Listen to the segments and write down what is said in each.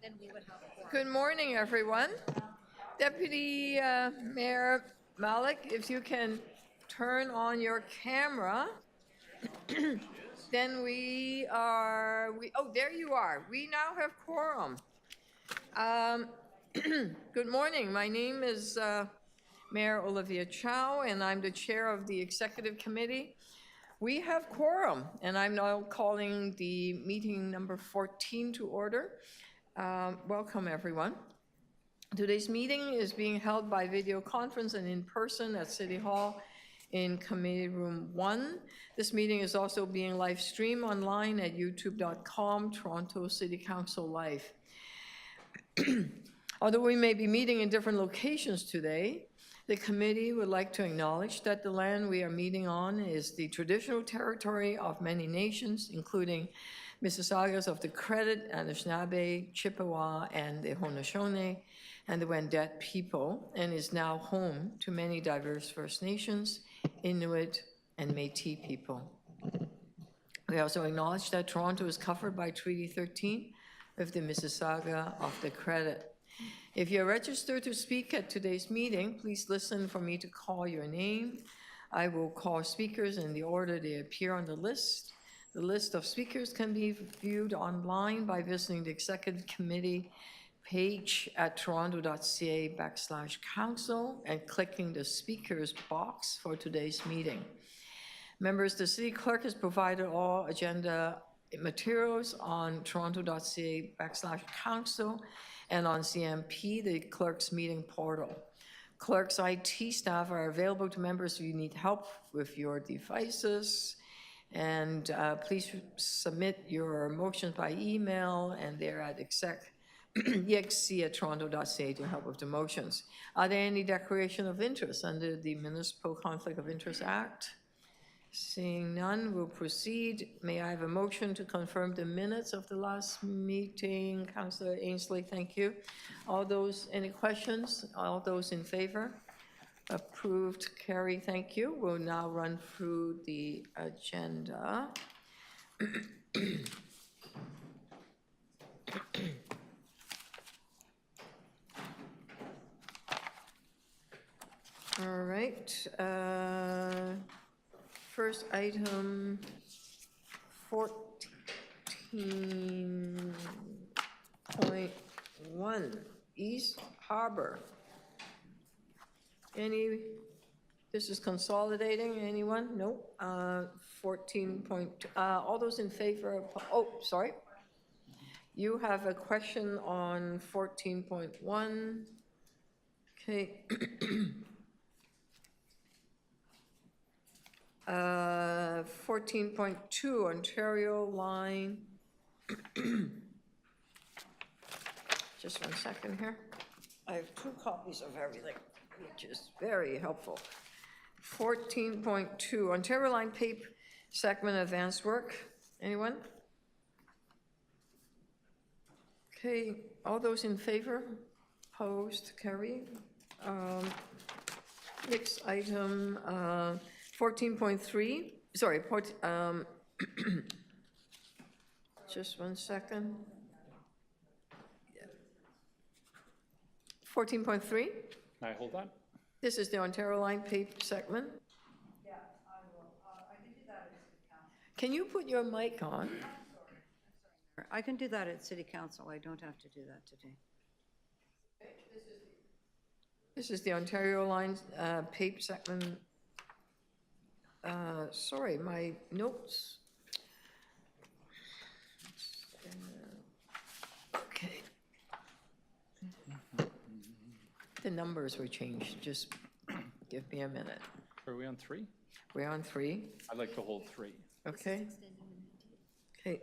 then we would have a quorum. Good morning, everyone. Deputy Mayor Malik, if you can turn on your camera, then oh, there you are. We now have quorum. Good morning. My name is Mayor Olivia Chow, and I'm the chair of the Executive Committee. We have quorum, and I'm now calling the meeting number 14 to order. Welcome, everyone. Today's meeting is being held by video conference and in person at City Hall in Committee Room 1. This meeting is also being live streamed online at youtube.com, Toronto City Council Live. Although we may be meeting in different locations today, the committee would like to acknowledge that the land we are meeting on is the traditional territory of many nations, including Mississaugas of the Credit, Anishinaabe, Chippewa, and the Haudenosaunee, and the Wendat people, and is now home to many diverse First Nations, Inuit, and Métis people. We also acknowledge that Toronto is covered by Treaty 13 with the Mississauga of the Credit. If you're registered to speak at today's meeting, please listen for me to call your name. I will call speakers in the order they appear on the list. The list of speakers can be viewed online by visiting the Executive Committee page at toronto.ca/council and clicking the speakers box for today's meeting. Members, the City Clerk has provided all agenda materials on toronto.ca/council and on CMP, the Clerk's meeting portal. Clerk's IT staff are available to members if you need help with your devices. And please submit your motions by email, and they're at exec@toronto.ca to help with the motions. Are there any declaration of interest under the Municipal Conflict of Interest Act? Seeing none, we'll proceed. May I have a motion to confirm the minutes of the last meeting? Councillor Ainsley, thank you. All those, any questions? All those in favor? Approved, carry, thank you. We'll now run through the agenda. All right. First item, 14.1, East Harbour. This is consolidating, anyone? No. 14. All those in favor of, sorry. You have a question on 14.1. Okay. 14.2, Ontario line. Just 1 second here. I have 2 copies of everything, which is very helpful. 14.2, Ontario line Pape segment advanced work. Anyone? Okay, all those in favor? Opposed, carry. Next item, 14.3, sorry, just 1 second. 14.3. Can I hold on? This is the Ontario line Pape segment. Yeah, I will. I can do that at City Council. Can you put your mic on? I'm sorry. I can do that at City Council. I don't have to do that today. This is the Ontario line Pape segment. Sorry, my notes. Okay. The numbers were changed. Just give me a minute. Are we on 3? We're on 3. I'd like to hold 3. Okay. Okay.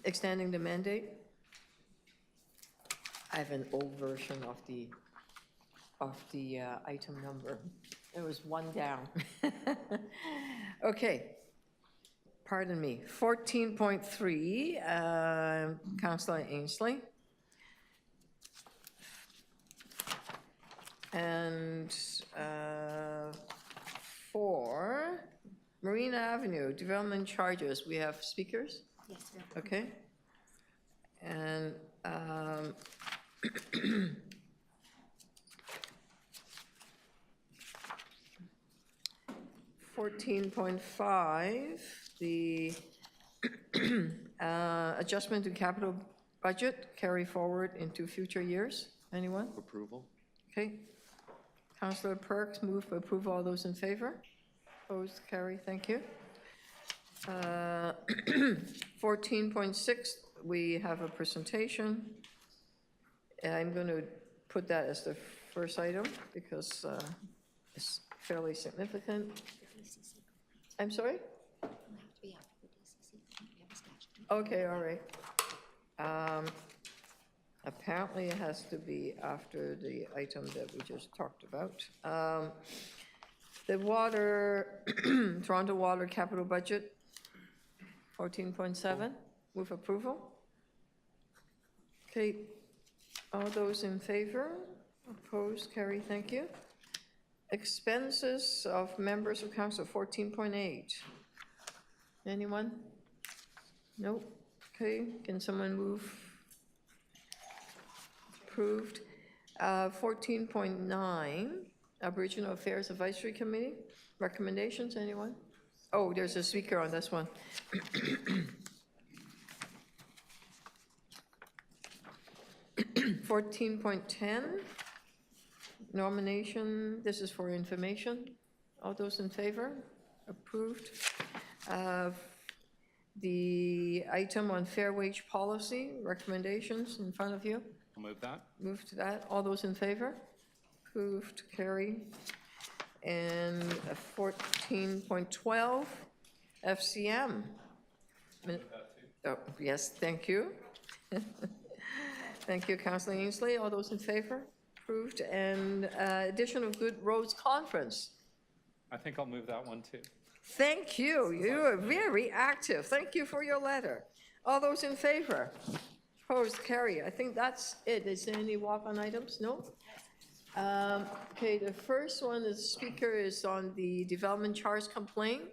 Extending the mandate. I have an old version of the item number. It was 1 down. Okay. Pardon me. 14.3, Councillor Ainsley. And 4, Marina Avenue, development charges. We have speakers? Yes, sir. Okay. And 14.5, the adjustment to capital budget carry forward into future years. Anyone? Approval? Okay. Councillor Perks, move for approval. All those in favor? Opposed, carry, thank you. 14.6, we have a presentation. I'm going to put that as the first item because it's fairly significant. I'm sorry? Okay, all right. Apparently it has to be after the item that we just talked about. The water, Toronto Water Capital Budget, 14.7, move approval. Okay, all those in favor? Opposed, carry, thank you. Expenses of members of council, 14.8. Anyone? Nope. Okay, can someone move? Approved. 14.9, Aboriginal Affairs Advisory Committee, recommendations, anyone? Oh, there's a speaker on this one. 14.10, nomination, this is for information. All those in favor? Approved. The item on fair wage policy, recommendations in front of you. I'll move that. Move to that. All those in favor? Approved, carry. And 14.12, FCM. Oh, yes, thank you. Thank you, Councillor Ainsley. All those in favor? Approved. And addition of Good Roads Conference. I think I'll move that one too. Thank you. You are very active. Thank you for your letter. All those in favor? Opposed, carry. I think that's it. Is there any walk-on items? No? Okay, the first one, the speaker is on the development charge complaint.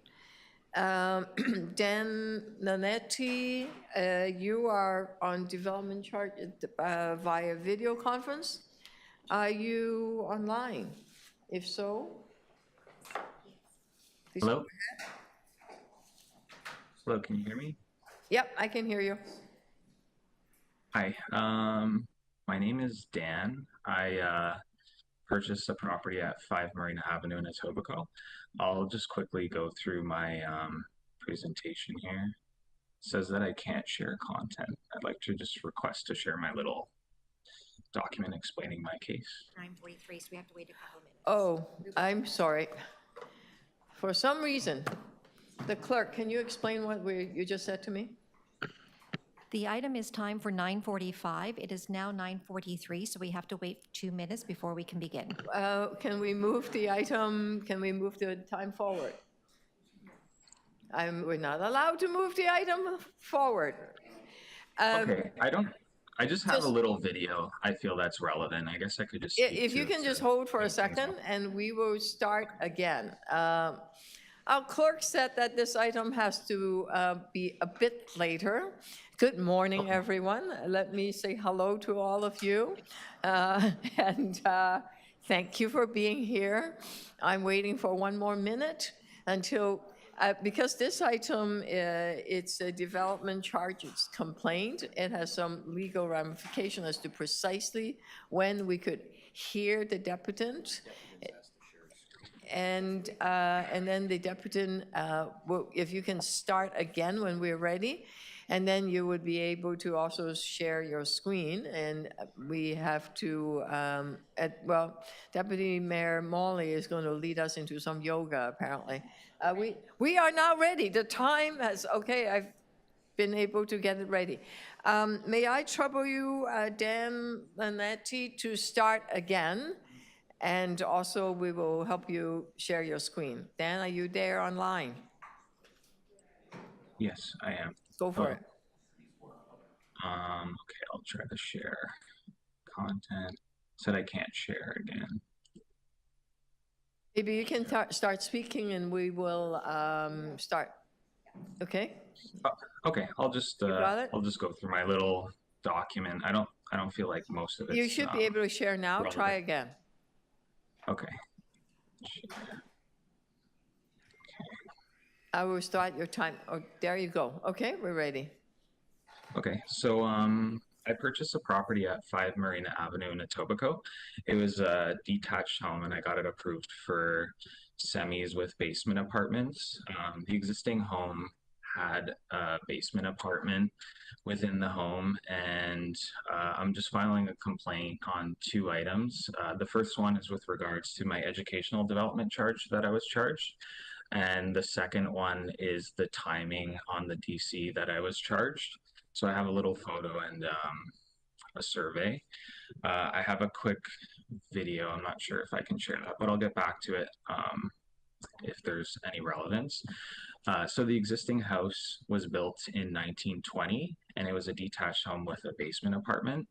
Dan Nanetti, you are on development charge via video conference. Are you online? If so? Please. Hello? Hello, can you hear me? Yep, I can hear you. Hi, my name is Dan. I purchased a property at 5 Marina Avenue in Etobicoke. I'll just quickly go through my presentation here. It says that I can't share content. I'd like to just request to share my little document explaining my case. 9:43, so we have to wait a couple minutes. Oh, I'm sorry. For some reason, the clerk, can you explain what you just said to me? The item is timed for 9:45. It is now 9:43, so we have to wait 2 minutes before we can begin. Can we move the item, can we move the time forward? We're not allowed to move the item forward. Okay, I just have a little video. I feel that's relevant. I guess I could just. If you can just hold for a second, and we will start again. Our clerk said that this item has to be a bit later. Good morning, everyone. Let me say hello to all of you. And thank you for being here. I'm waiting for 1 more minute until, because this item, it's a development charges complaint. It has some legal ramification as to precisely when we could hear the deputant. And then the deputant, if you can start again when we're ready, and then you would be able to also share your screen. And we have to, Deputy Mayor Molly is going to lead us into some yoga, apparently. We are now ready. The time has, okay, I've been able to get it ready. May I trouble you, Dan Lanetti, to start again? And also, we will help you share your screen. Dan, are you there online? Yes, I am. Go for it. Okay, I'll try to share content. Said I can't share again. Maybe you can start speaking and we will start. Okay? Okay, I'll just got it? I'll just go through my little document. I don't feel like most of You it's should be able to share now. Try relevant. again. Okay. I will start your time. Oh, there you go. Okay, we're ready. Okay, so I purchased a property at 5 Marina Avenue in Etobicoke. It was a detached home, and I got it approved for semis with basement apartments. The existing home had a basement apartment within the home, and I'm just filing a complaint on two items. The first one is with regards to my educational development charge that I was charged. And the second one is the timing on the DC that I was charged. So I have a little photo and a survey. I have a quick video. I'm not sure if I can share that, but I'll get back to it if there's any relevance. So the existing house was built in 1920, and it was a detached home with a basement apartment.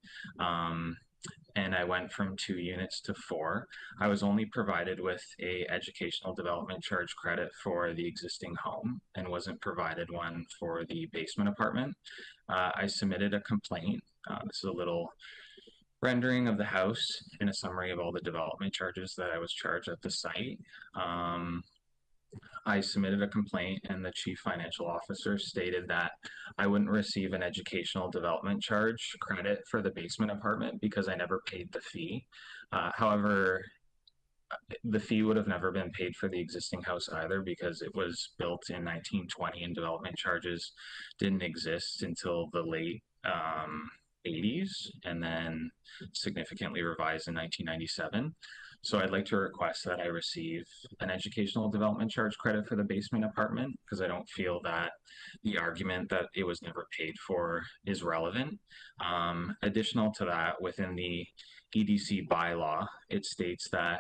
And I went from 2 units to 4. I was only provided with a educational development charge credit for the existing home and wasn't provided one for the basement apartment. I submitted a complaint. This is a little rendering of the house and a summary of all the development charges that I was charged at the site. I submitted a complaint, and the chief financial officer stated that I wouldn't receive an educational development charge credit for the basement apartment because I never paid the fee. However, the fee would have never been paid for the existing house either because it was built in 1920 and development charges didn't exist until the late 80s and then significantly revised in 1997. So I'd like to request that I receive an educational development charge credit for the basement apartment because I don't feel that the argument that it was never paid for is relevant. Additional to that, within the EDC bylaw, it states that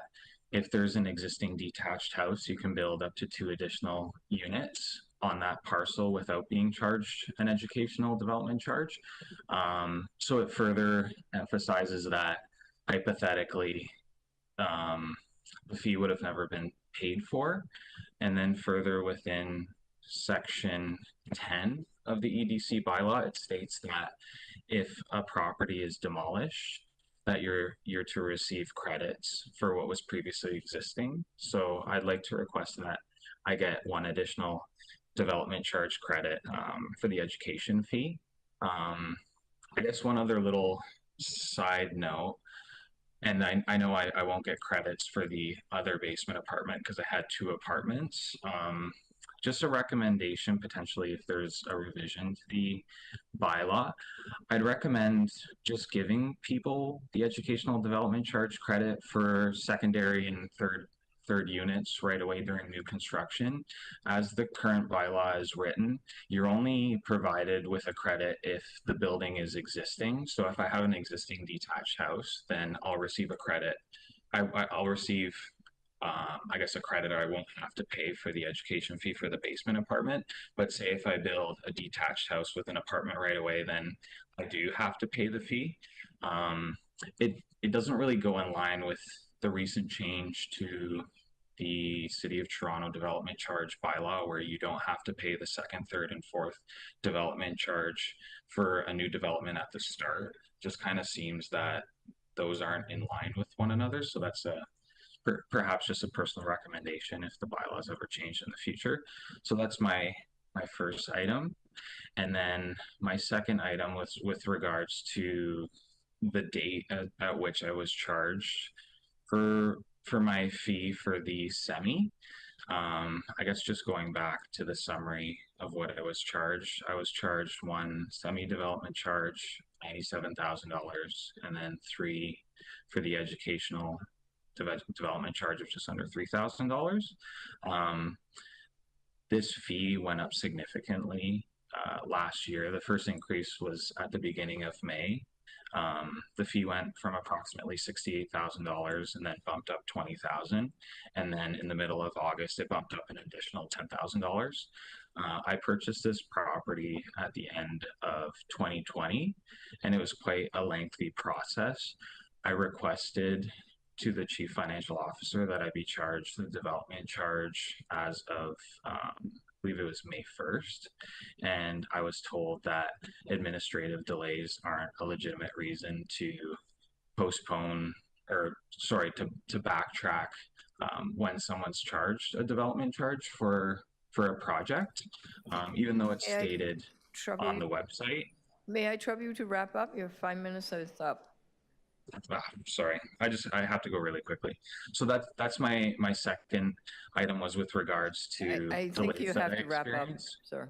if there's an existing detached house, you can build up to 2 additional units on that parcel without being charged an educational development charge. So it further emphasizes that hypothetically, the fee would have never been paid for. And then further within section 10 of the EDC bylaw, it states that if a property is demolished, that you're to receive credits for what was previously existing. So I'd like to request that I get 1 additional development charge credit for the education fee. I guess one other little side note, and I know I won't get credits for the other basement apartment because I had 2 apartments. Just a recommendation potentially if there's a revision to the bylaw, I'd recommend just giving people the educational development charge credit for secondary and third units right away during new construction. As the current bylaw is written, you're only provided with a credit if the building is existing. So if I have an existing detached house, then I'll receive a credit. I'll receive I guess a credit, or I won't have to pay for the education fee for the basement apartment. But say if I build a detached house with an apartment right away, then I do have to pay the fee. It doesn't really go in line with the recent change to the City of Toronto development charge bylaw, where you don't have to pay the second, third, and fourth development charge for a new development at the start. Just kind of seems that those aren't in line with one another. So that's perhaps just a personal recommendation if the bylaws ever change in the future. So that's my first item. And then my second item was with regards to the date at which I was charged for my fee for the semi. I guess just going back to the summary of what I was charged one semi development charge, $97,000, and then 3 for the educational development charge of just under $3,000. This fee went up significantly last year. The first increase was at the beginning of May. The fee went from approximately $68,000 and then bumped up $20,000, and then in the middle of August it bumped up an additional $10,000. I purchased this property at the end of 2020, and it was quite a lengthy process. I requested to the chief financial officer that I be charged the development charge as of believe it was May 1st, and I was told that administrative delays aren't a legitimate reason to postpone or sorry to backtrack when someone's charged a development charge for a project, even though it's May I stated trouble on the you? website. May I trouble you to wrap up? Your 5 minutes is up. Sorry, I have to go really quickly. So that's my second item was with regards to I think delays you that I have to wrap up, experienced. sir.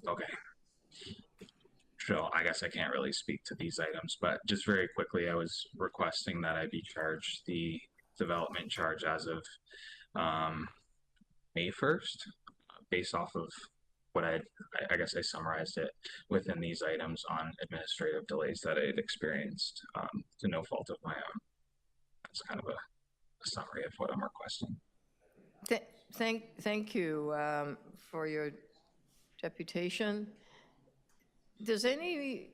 Okay. So I guess I can't really speak to these items, but just very quickly, I was requesting that I be charged the development charge as of May 1st, based off of what I guess I summarized it within these items on administrative delays that I had experienced to no fault of my own. That's kind of a summary of what I'm requesting. Thank you for your deputation. Does any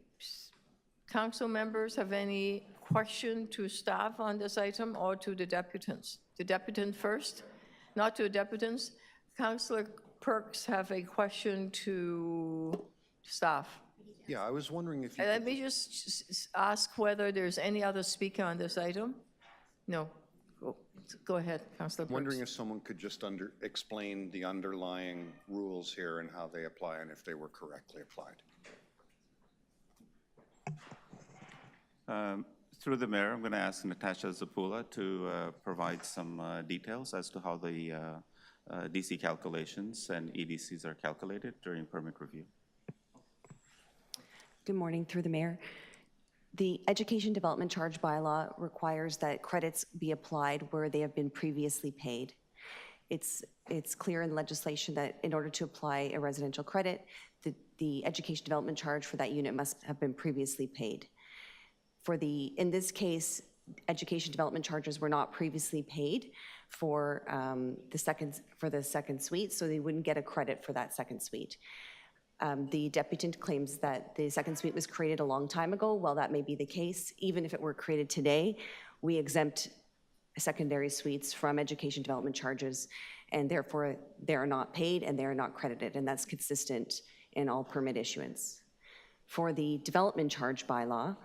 council members have any question to staff on this item or to the deputants? The deputant first, not to the deputants. Councillor Perks have a question to staff. Yeah, I was wondering if you Let could, me just ask whether there's any other speaker on this item? No. Go ahead, Councillor Perks. wondering if someone could just explain the underlying rules here and how they apply and if they were correctly applied. Through the mayor, I'm going to ask Natasha Zapula to provide some details as to how the DC calculations and EDCs are calculated during permit review. Good morning, through the mayor. The Education Development Charge Bylaw requires that credits be applied where they have been previously paid. It's clear in legislation that in order to apply a residential credit, the education development charge for that unit must have been previously paid. In this case, education development charges were not previously paid for the second suite, so they wouldn't get a credit for that second suite. The deputant claims that the second suite was created a long time ago. While that may be the case, even if it were created today, we exempt secondary suites from education development charges, and therefore they are not paid and they are not credited, and that's consistent in all permit issuance. For the development charge bylaw,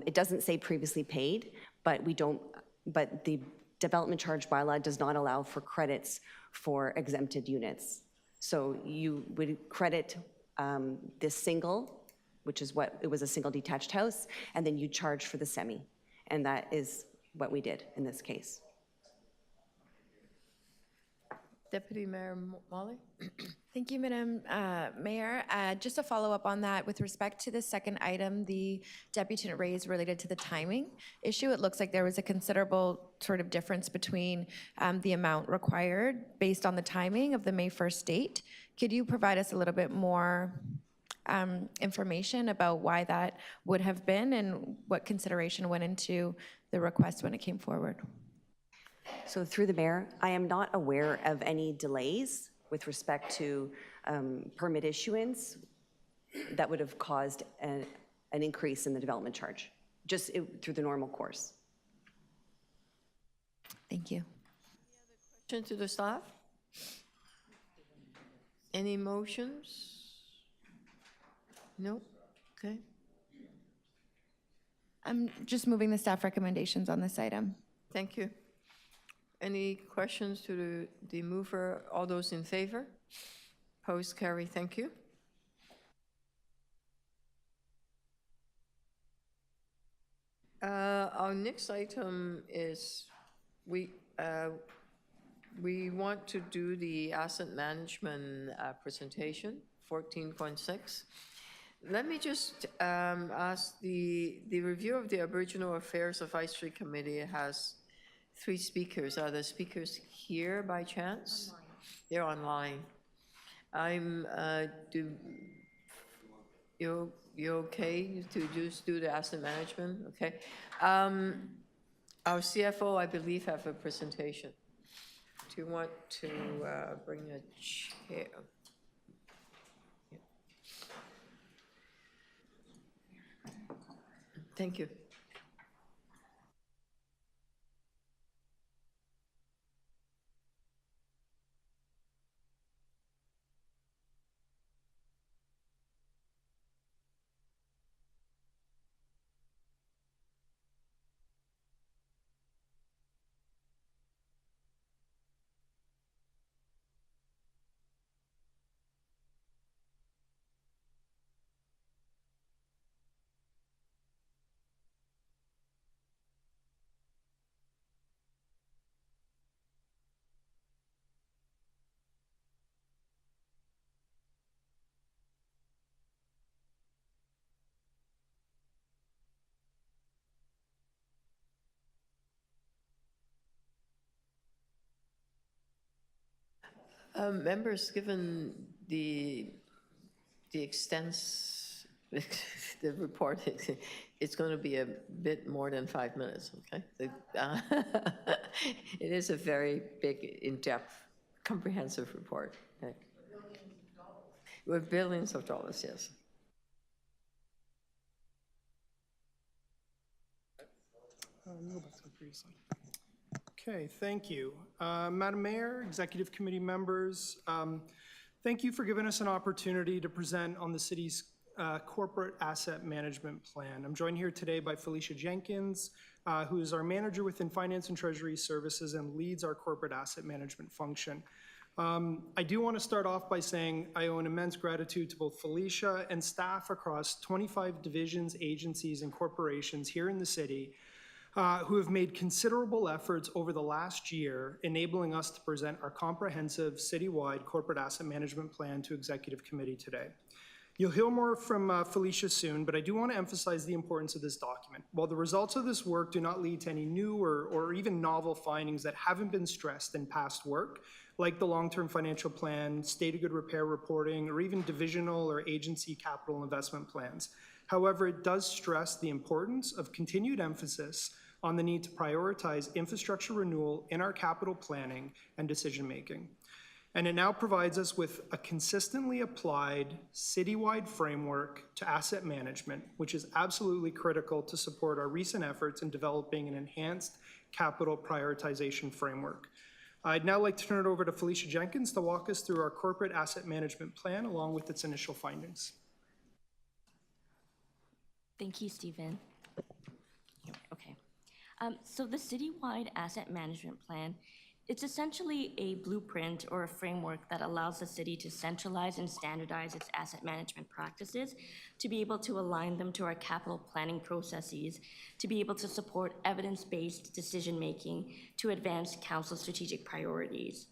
it doesn't say previously paid, but the development charge bylaw does not allow for credits for exempted units. So you would credit this single, which is what, it was a single detached house, and then you charge for the semi. And that is what we did in this case. Deputy Mayor Molly? Thank you, Madam Mayor. Just to follow up on that, with respect to the second item, the deputant raised related to the timing issue, it looks like there was a considerable sort of difference between the amount required based on the timing of the May 1st date. Could you provide us a little bit more information about why that would have been and what consideration went into the request when it came forward? So through the mayor, I am not aware of any delays with respect to permit issuance that would have caused an increase in the development charge, just through the normal course. Thank you. Question to the staff? Any motions? No? Okay. I'm just moving the staff recommendations on this item. Thank you. Any questions to the mover? All those in favor? Opposed, carry. Thank you. Our next item is we want to do the asset management presentation, 14.6. Let me just ask the review of the Aboriginal Affairs Advisory Committee has 3 speakers. Are the speakers here by chance? They're online. You okay to just do the asset management? Okay. Our CFO, I believe, have a presentation. Do you want to bring a chair? Thank you. Members, given the the report, it's going to be a bit more than 5 minutes, okay? It is a very big, in-depth, comprehensive report. Okay. With billions of dollars, yes. Okay, thank you. Madam Mayor, Executive Committee members, thank you for giving us an opportunity to present on the city's corporate asset management plan. I'm joined here today by Felicia Jenkins, who is our manager within Finance and Treasury Services and leads our corporate asset management function. I do want to start off by saying I owe an immense gratitude to both Felicia and staff across 25 divisions, agencies, and corporations here in the city who have made considerable efforts over the last year, enabling us to present our comprehensive citywide corporate asset management plan to Executive Committee today. You'll hear more from Felicia soon, but I do want to emphasize the importance of this document. While the results of this work do not lead to any new or even novel findings that haven't been stressed in past work, like the long-term financial plan, state of good repair reporting, or even divisional or agency capital investment plans. However, it does stress the importance of continued emphasis on the need to prioritize infrastructure renewal in our capital planning and decision-making. And it now provides us with a consistently applied citywide framework to asset management, which is absolutely critical to support our recent efforts in developing an enhanced capital prioritization framework. I'd now like to turn it over to Felicia Jenkins to walk us through our corporate asset management plan along with its initial findings. Thank you, Stephen. Okay. So the citywide asset management plan, it's essentially a blueprint or a framework that allows the city to centralize and standardize its asset management practices, to be able to align them to our capital planning processes, to be able to support evidence-based decision-making, to advance council's strategic priorities.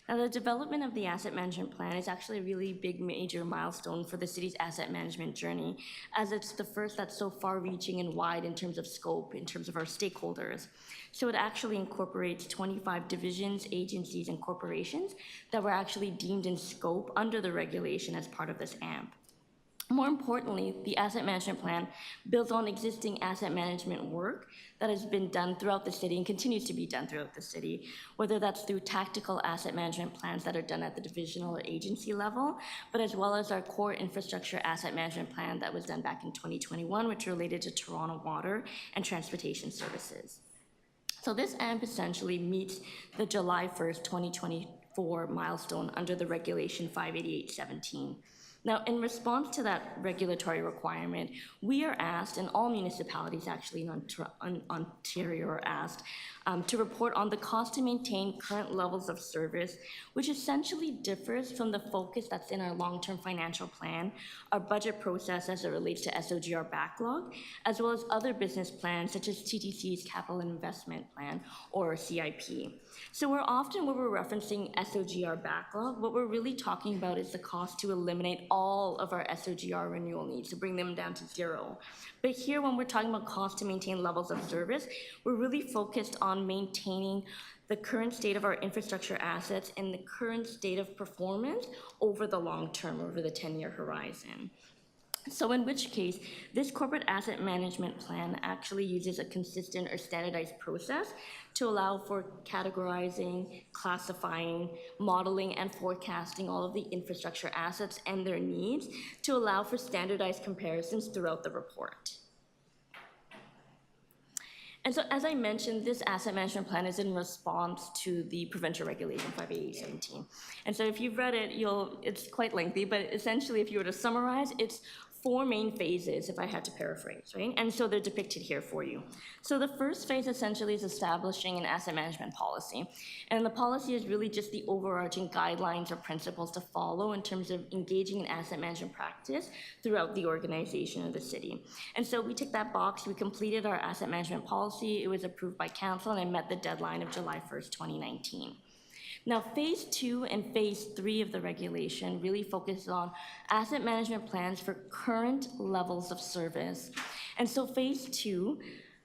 Now, the development of the asset management plan is actually a really big major milestone for the city's asset management journey, as it's the first that's so far-reaching and wide in terms of scope, in terms of our stakeholders. So it actually incorporates 25 divisions, agencies, and corporations that were actually deemed in scope under the regulation as part of this AMP. More importantly, the asset management plan builds on existing asset management work that has been done throughout the city and continues to be done throughout the city, whether that's through tactical asset management plans that are done at the divisional or agency level, but as well as our core infrastructure asset management plan that was done back in 2021, which related to Toronto water and transportation services. So this AMP essentially meets the July 1st, 2024 milestone under the regulation 58817. Now, in response to that regulatory requirement, we are asked, and all municipalities actually in Ontario are asked, to report on the cost to maintain current levels of service, which essentially differs from the focus that's in our long-term financial plan, our budget process as it relates to SOGR backlog, as well as other business plans such as TTC's Capital Investment Plan or CIP. So when we're referencing SOGR backlog, what we're really talking about is the cost to eliminate all of our SOGR renewal needs, to bring them down to zero. But here, when we're talking about cost to maintain levels of service, we're really focused on maintaining the current state of our infrastructure assets and the current state of performance over the long term, over the 10-year horizon. So in which case, this corporate asset management plan actually uses a consistent or standardized process to allow for categorizing, classifying, modeling, and forecasting all of the infrastructure assets and their needs to allow for standardized comparisons throughout the report. And so, as I mentioned, this asset management plan is in response to the provincial regulation 58817. And so if you've read it, it's quite lengthy, but essentially if you were to summarize, it's 4 main phases, if I had to paraphrase, right? And so they're depicted here for you. So the first phase essentially is establishing an asset management policy. And the policy is really just the overarching guidelines or principles to follow in terms of engaging in asset management practice throughout the organization of the city. And so we ticked that box, we completed our asset management policy, it was approved by council, and it met the deadline of July 1st, 2019. Now, phase 2 and phase 3 of the regulation really focuses on asset management plans for current levels of service. And so phase 2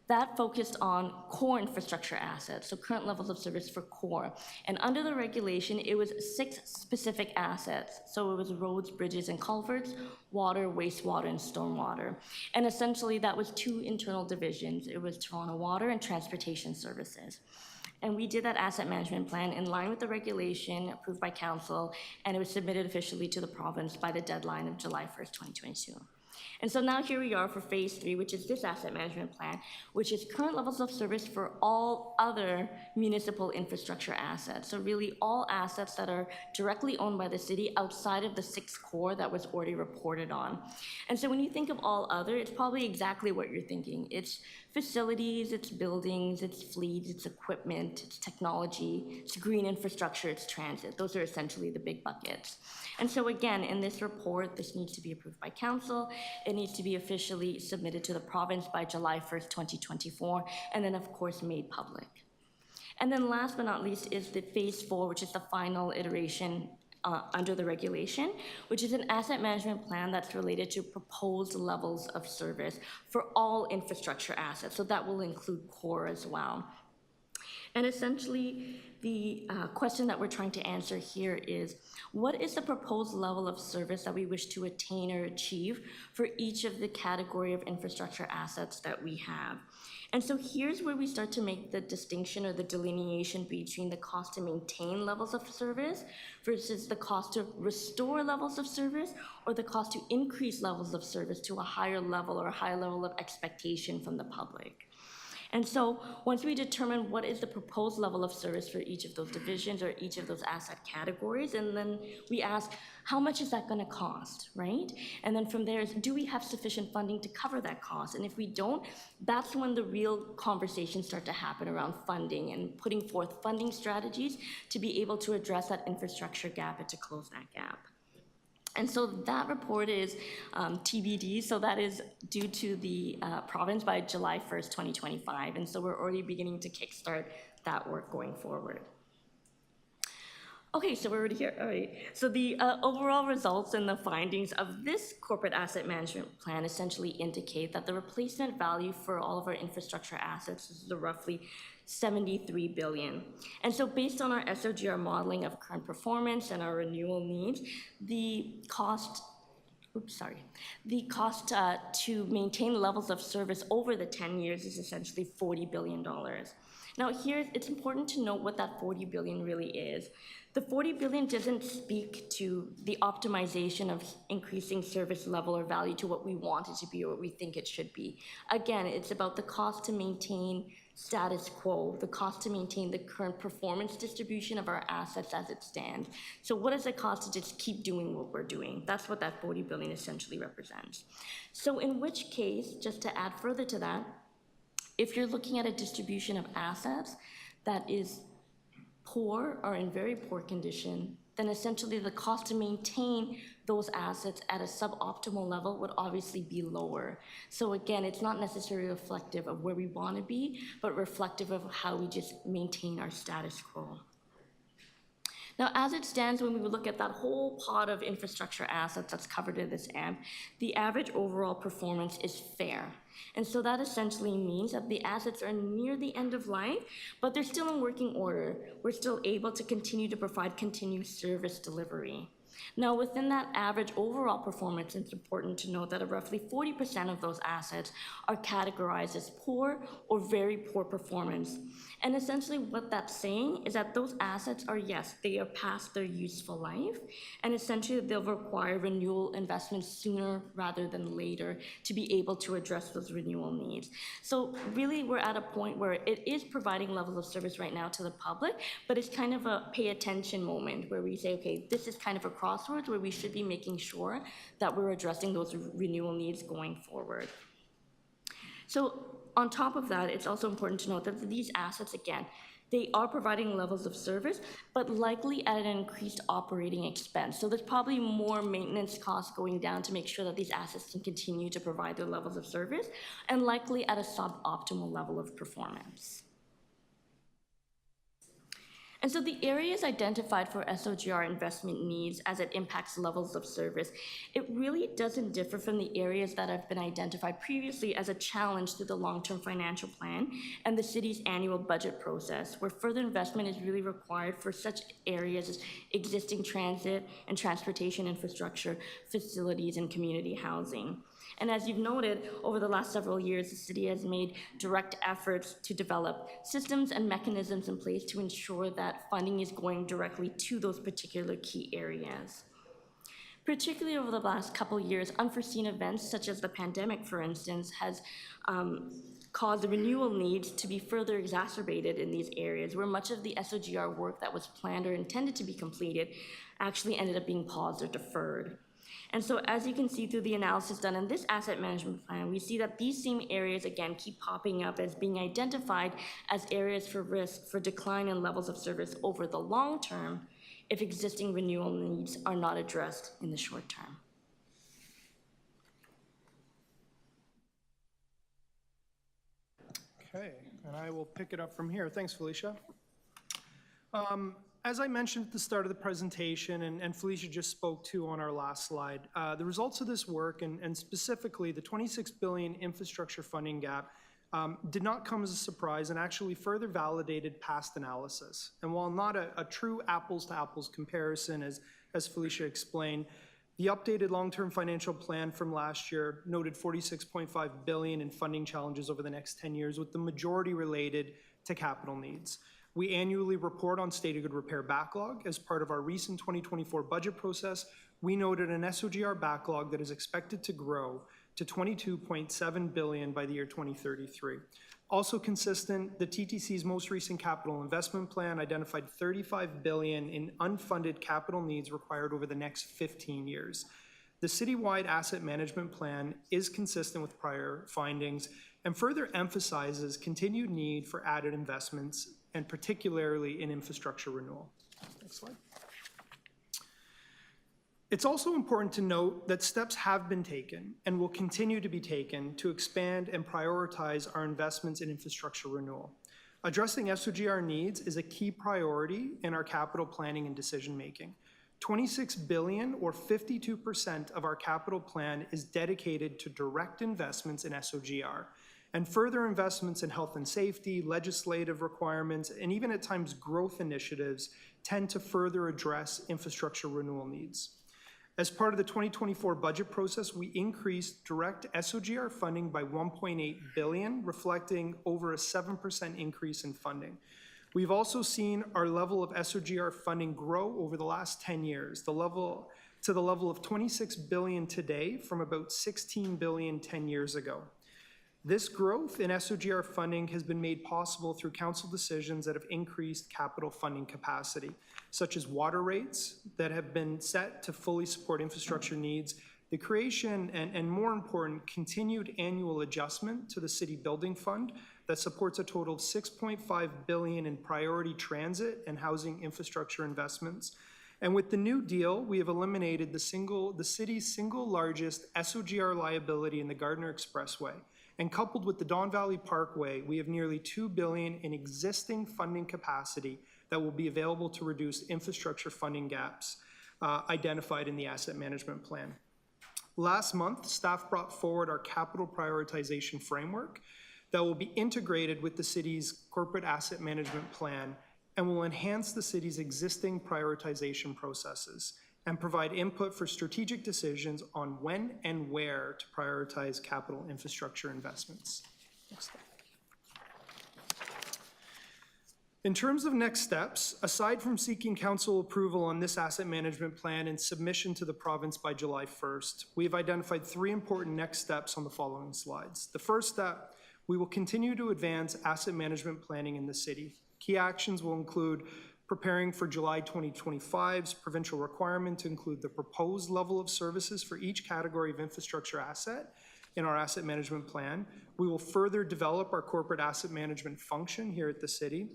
that focused on core infrastructure assets, so current levels of service for core. And under the regulation, it was 6 specific assets. So it was roads, bridges, and culverts, water, wastewater, and stormwater. And essentially, that was 2 internal divisions. It was Toronto Water and Transportation Services. And we did that asset management plan in line with the regulation approved by council, and it was submitted officially to the province by the deadline of July 1st, 2022. And so now here we are for phase 3, which is this asset management plan, which is current levels of service for all other municipal infrastructure assets. So really all assets that are directly owned by the city outside of the 6 core that was already reported on. And so when you think of all other, it's probably exactly what you're thinking. It's facilities, it's buildings, it's fleets, it's equipment, it's technology, it's green infrastructure, it's transit. Those are essentially the big buckets. And so again, in this report, this needs to be approved by council. It needs to be officially submitted to the province by July 1st, 2024, and then of course made public. And then last but not least is the phase 4, which is the final iteration under the regulation, which is an asset management plan that's related to proposed levels of service for all infrastructure assets. So that will include core as well. And essentially, the question that we're trying to answer here is, what is the proposed level of service that we wish to attain or achieve for each of the category of infrastructure assets that we have? And so here's where we start to make the distinction or the delineation between the cost to maintain levels of service versus the cost to restore levels of service, or the cost to increase levels of service to a higher level or a higher level of expectation from the public. And so once we determine what is the proposed level of service for each of those divisions or each of those asset categories, and then we ask, how much is that going to cost, right? And then from there is, do we have sufficient funding to cover that cost? And if we don't, that's when the real conversations start to happen around funding and putting forth funding strategies to be able to address that infrastructure gap and to close that gap. And so that report is TBD, so that is due to the province by July 1st, 2025. And so we're already beginning to kickstart that work going forward. Okay, so we're already here. All right. So the overall results and the findings of this corporate asset management plan essentially indicate that the replacement value for all of our infrastructure assets is roughly 73 billion. And so based on our SOGR modeling of current performance and our renewal needs, the cost to maintain levels of service over the 10 years is essentially $40 billion. Now here, it's important to note what that 40 billion really is. The 40 billion doesn't speak to the optimization of increasing service level or value to what we want it to be or what we think it should be. Again, it's about the cost to maintain status quo, the cost to maintain the current performance distribution of our assets as it stands. So what does it cost to just keep doing what we're doing? That's what that 40 billion essentially represents. So in which case, just to add further to that, if you're looking at a distribution of assets that is poor or in very poor condition, then essentially the cost to maintain those assets at a suboptimal level would obviously be lower. So again, it's not necessarily reflective of where we want to be, but reflective of how we just maintain our status quo. Now, as it stands, when we look at that whole pot of infrastructure assets that's covered in this AMP, the average overall performance is fair. And so that essentially means that the assets are near the end of life, but they're still in working order. We're still able to continue to provide continued service delivery. Now, within that average overall performance, it's important to note that roughly 40% of those assets are categorized as poor or very poor performance. And essentially what that's saying is that those assets are, yes, they are past their useful life, and essentially they'll require renewal investments sooner rather than later to be able to address those renewal needs. So really we're at a point where it is providing levels of service right now to the public, but it's kind of a pay attention moment where we say, okay, this is kind of a crossroads where we should be making sure that we're addressing those renewal needs going forward. So on top of that, it's also important to note that these assets, again, they are providing levels of service, but likely at an increased operating expense. So there's probably more maintenance costs going down to make sure that these assets can continue to provide their levels of service, and likely at a suboptimal level of performance. And so the areas identified for SOGR investment needs as it impacts levels of service, it really doesn't differ from the areas that have been identified previously as a challenge to the long-term financial plan and the city's annual budget process, where further investment is really required for such areas as existing transit and transportation infrastructure, facilities, and community housing. And as you've noted, over the last several years, the city has made direct efforts to develop systems and mechanisms in place to ensure that funding is going directly to those particular key areas. Particularly over the last couple years, unforeseen events such as the pandemic, for instance, has caused the renewal needs to be further exacerbated in these areas, where much of the SOGR work that was planned or intended to be completed actually ended up being paused or deferred. And so as you can see through the analysis done in this asset management plan, we see that these same areas, again, keep popping up as being identified as areas for risk for decline in levels of service over the long term if existing renewal needs are not addressed in the short term. Okay, and I will pick it up from here. Thanks, Felicia. As I mentioned at the start of the presentation, and Felicia just spoke to on our last slide, the results of this work, and specifically the $26 billion infrastructure funding gap, did not come as a surprise and actually further validated past analysis. And while not a true apples-to-apples comparison, as Felicia explained, the updated long-term financial plan from last year noted $46.5 billion in funding challenges over the next 10 years, with the majority related to capital needs. We annually report on state of good repair backlog. As part of our recent 2024 budget process, we noted an SOGR backlog that is expected to grow to $22.7 billion by the year 2033. Also consistent, the TTC's most recent capital investment plan identified $35 billion in unfunded capital needs required over the next 15 years. The citywide asset management plan is consistent with prior findings and further emphasizes continued need for added investments, and particularly in infrastructure renewal. Next slide. It's also important to note that steps have been taken and will continue to be taken to expand and prioritize our investments in infrastructure renewal. Addressing SOGR needs is a key priority in our capital planning and decision-making. $26 billion, or 52% of our capital plan, is dedicated to direct investments in SOGR, and further investments in health and safety, legislative requirements, and even at times growth initiatives tend to further address infrastructure renewal needs. As part of the 2024 budget process, we increased direct SOGR funding by $1.8 billion, reflecting over a 7% increase in funding. We've also seen our level of SOGR funding grow over the last 10 years, to the level of $26 billion today from about $16 billion 10 years ago. This growth in SOGR funding has been made possible through council decisions that have increased capital funding capacity, such as water rates that have been set to fully support infrastructure needs, the creation and more important, continued annual adjustment to the city building fund that supports a total of $6.5 billion in priority transit and housing infrastructure investments. And with the new deal, we have eliminated the city's single largest SOGR liability in the Gardner Expressway. And coupled with the Don Valley Parkway, we have nearly $2 billion in existing funding capacity that will be available to reduce infrastructure funding gaps identified in the asset management plan. Last month, staff brought forward our capital prioritization framework that will be integrated with the city's corporate asset management plan and will enhance the city's existing prioritization processes and provide input for strategic decisions on when and where to prioritize capital infrastructure investments. Next slide. In terms of next steps, aside from seeking council approval on this asset management plan and submission to the province by July 1st, we have identified 3 important next steps on the following slides. The first step, we will continue to advance asset management planning in the city. Key actions will include preparing for July 2025's provincial requirement to include the proposed level of services for each category of infrastructure asset in our asset management plan. We will further develop our corporate asset management function here at the city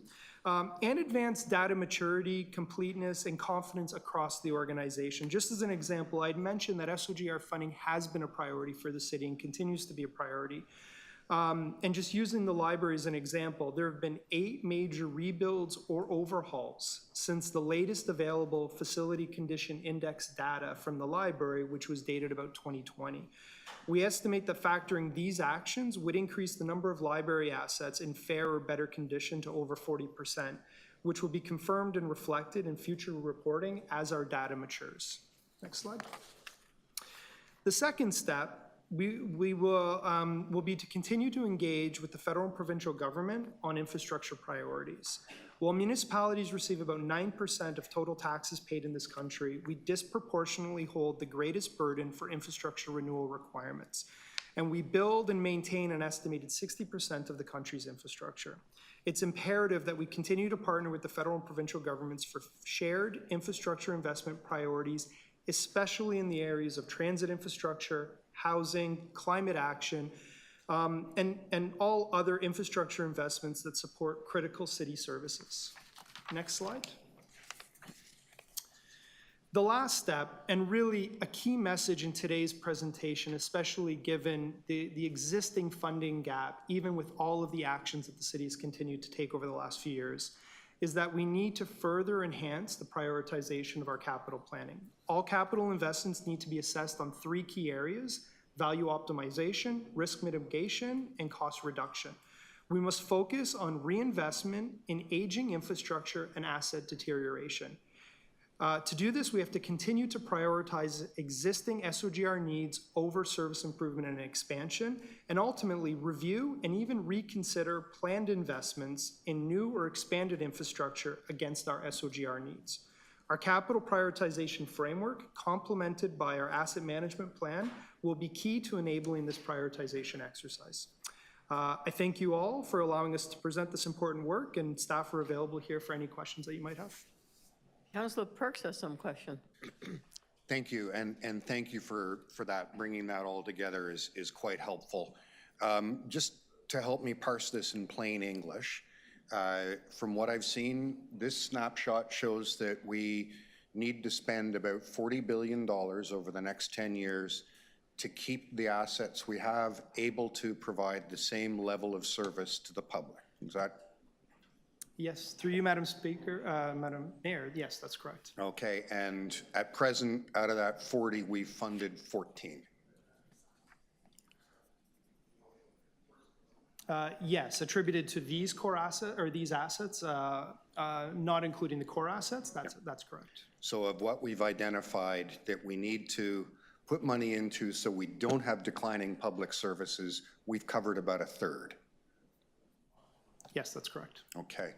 and advance data maturity, completeness, and confidence across the organization. Just as an example, I'd mentioned that SOGR funding has been a priority for the city and continues to be a priority. And just using the library as an example, there have been 8 major rebuilds or overhauls since the latest available facility condition index data from the library, which was dated about 2020. We estimate that factoring these actions would increase the number of library assets in fair or better condition to over 40%, which will be confirmed and reflected in future reporting as our data matures. Next slide. The second step will be to continue to engage with the federal and provincial government on infrastructure priorities. While municipalities receive about 9% of total taxes paid in this country, we disproportionately hold the greatest burden for infrastructure renewal requirements. And we build and maintain an estimated 60% of the country's infrastructure. It's imperative that we continue to partner with the federal and provincial governments for shared infrastructure investment priorities, especially in the areas of transit infrastructure, housing, climate action, and all other infrastructure investments that support critical city services. Next slide. The last step, and really a key message in today's presentation, especially given the existing funding gap, even with all of the actions that the city has continued to take over the last few years, is that we need to further enhance the prioritization of our capital planning. All capital investments need to be assessed on 3 key areas: value optimization, risk mitigation, and cost reduction. We must focus on reinvestment in aging infrastructure and asset deterioration. To do this, we have to continue to prioritize existing SOGR needs over service improvement and expansion, and ultimately review and even reconsider planned investments in new or expanded infrastructure against our SOGR needs. Our capital prioritization framework, complemented by our asset management plan, will be key to enabling this prioritization exercise. I thank you all for allowing us to present this important work, and staff are available here for any questions that you might have. Councillor Perks has some question. Thank you, and thank you for that. Bringing that all together is quite helpful. Just to help me parse this in plain English, from what I've seen, this snapshot shows that we need to spend about $40 billion over the next 10 years to keep the assets we have able to provide the same level of service to the public. Is that? Yes, through you, Madam Speaker, Madam Mayor, yes, that's correct. Okay, and at present, out of that 40, we've funded 14. Yes, attributed to these core assets, or these assets, not including the core assets, that's correct. So of what we've identified that we need to put money into so we don't have declining public services, we've covered about a third. Yes, that's correct. Okay.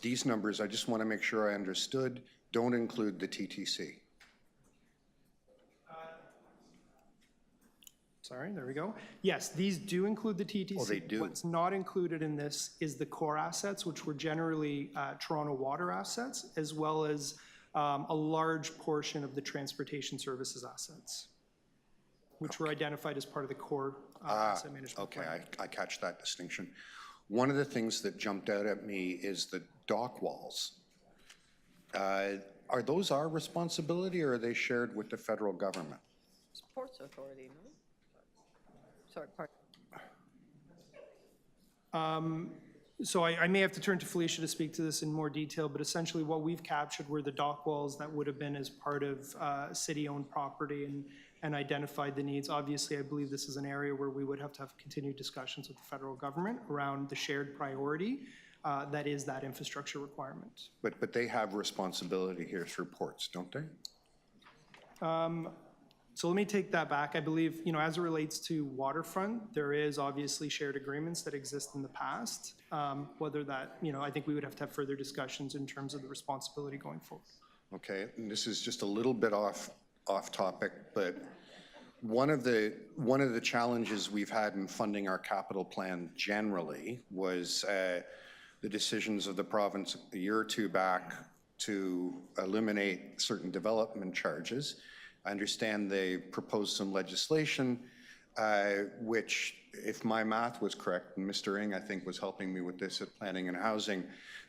These numbers, I just want to make sure I understood, don't include the TTC. Sorry, there we go. Yes, these do include the TTC. Oh, they do. What's not included in this is the core assets, which were generally Toronto Water assets, as well as a large portion of the transportation services assets, which were identified as part of the core asset management plan. Okay, I catch that distinction. One of the things that jumped out at me is the dock walls. Are those our responsibility, or are they shared with the federal government? Sports Authority, no? Sorry, pardon. So I may have to turn to Felicia to speak to this in more detail, but essentially what we've captured were the dock walls that would have been as part of city-owned property and identified the needs. Obviously, I believe this is an area where we would have to have continued discussions with the federal government around the shared priority that is that infrastructure requirement. But they have responsibility here through ports, don't they? So let me take that back. I believe, as it relates to waterfront, there is obviously shared agreements that exist in the past. Whether that, I think we would have to have further discussions in terms of the responsibility going forward. Okay, and this is just a little bit off topic, but one of the challenges we've had in funding our capital plan generally was the decisions of the province a year or two back to eliminate certain development charges. I understand they proposed some legislation, which, if my math was correct, and Mr. Ng, I think, was helping me with this at Planning and Housing,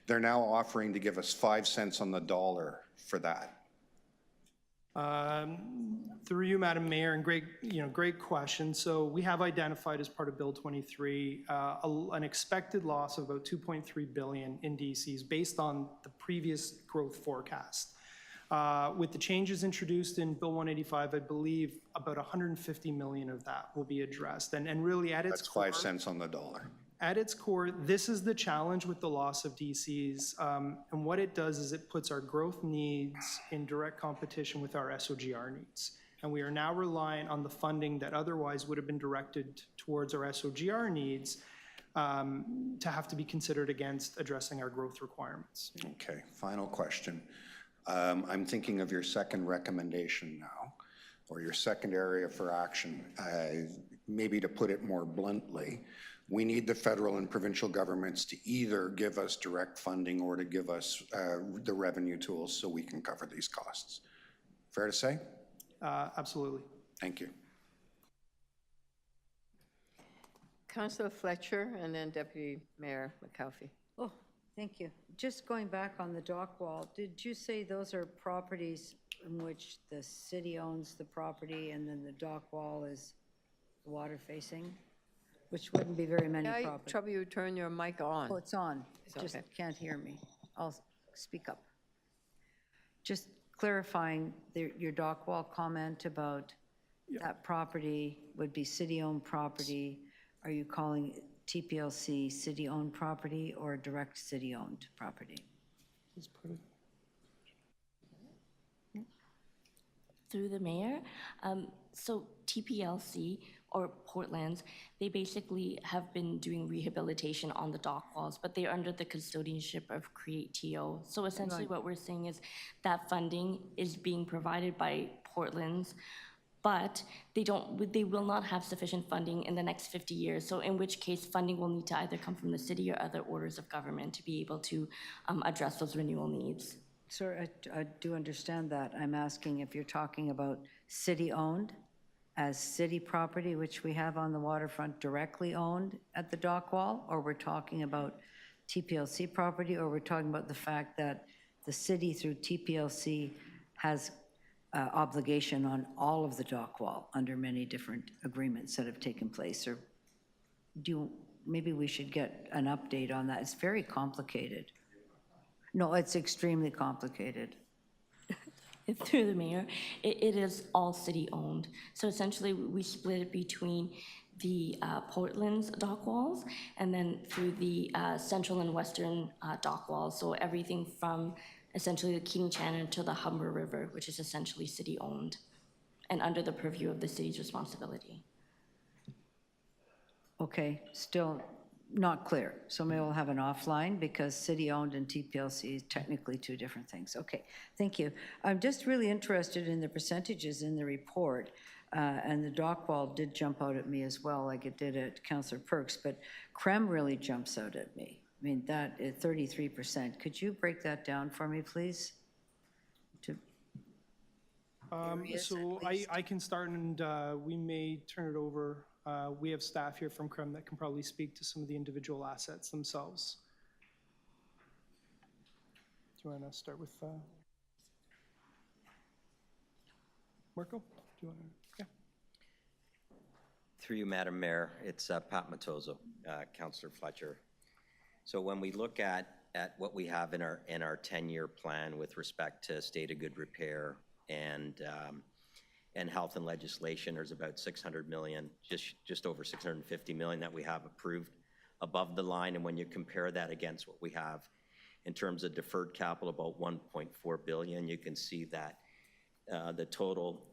they're now offering to give us 5 cents on the dollar for that. Through you, Madam Mayor, and great question. So we have identified as part of Bill 23 an expected loss of about 2.3 billion in DCs based on the previous growth forecast. With the changes introduced in Bill 185, I believe about 150 million of that will be addressed. And really at its That's core, 5 cents on the dollar. at its core, this is the challenge with the loss of DCs. And what it does is it puts our growth needs in direct competition with our SOGR needs. And we are now reliant on the funding that otherwise would have been directed towards our SOGR needs to have to be considered against addressing our growth requirements. Okay, final question. I'm thinking of your second recommendation now, or your second area for action. Maybe to put it more bluntly, we need the federal and provincial governments to either give us direct funding or to give us the revenue tools so we can cover these costs. Fair to say? Absolutely. Thank you. Councillor Fletcher and then Deputy Mayor McAuliffe. Oh, thank you. Just going back on the dock wall, did you say those are properties in which the city owns the property and then the dock wall is water facing? Which wouldn't be very many I properties. trouble you turn your mic on. Oh, it's on. It's Just okay. can't hear me. I'll speak up. Just clarifying your dock wall comment about that property would be city-owned property. Are you calling TPLC city-owned property or direct city-owned property? Through the mayor, so TPLC or Portlands, they basically have been doing rehabilitation on the dock walls, but they're under the custodianship of Create TO. So essentially what we're saying is that funding is being provided by Portlands, but they will not have sufficient funding in the next 50 years. So in which case funding will need to either come from the city or other orders of government to be able to address those renewal needs. Sir, I do understand that. I'm asking if you're talking about city-owned as city property, which we have on the waterfront directly owned at the dock wall, or we're talking about TPLC property, or we're talking about the fact that the city through TPLC has obligation on all of the dock wall under many different agreements that have taken place, or maybe we should get an update on that. It's very complicated. No, it's extremely complicated. Through the mayor, it is all city-owned. So essentially, we split it between the Portland's dock walls and then through the central and western dock walls. So everything from essentially the Keating Channel to the Humber River, which is essentially city-owned and under the purview of the city's responsibility. Okay, still not clear. So maybe we'll have an offline because city-owned and TPLC is technically two different things. Okay, thank you. I'm just really interested in the percentages in the report, and the dock wall did jump out at me as well, like it did at Councillor Perks, but CREM really jumps out at me. I mean, that is 33%. Could you break that down for me, please? So I can start, and we may turn it over. We have staff here from CREM that can probably speak to some of the individual assets themselves. Do you want to start with Marco? Do you want to? Yeah. Through you, Madam Mayor, it's Pat Matozo, Councillor Fletcher. So when we look at what we have in our 10-year plan with respect to state of good repair and health and legislation, there's about 600 million, just over 650 million that we have approved above the line. And when you compare that against what we have in terms of deferred capital, about 1.4 billion, you can see that the total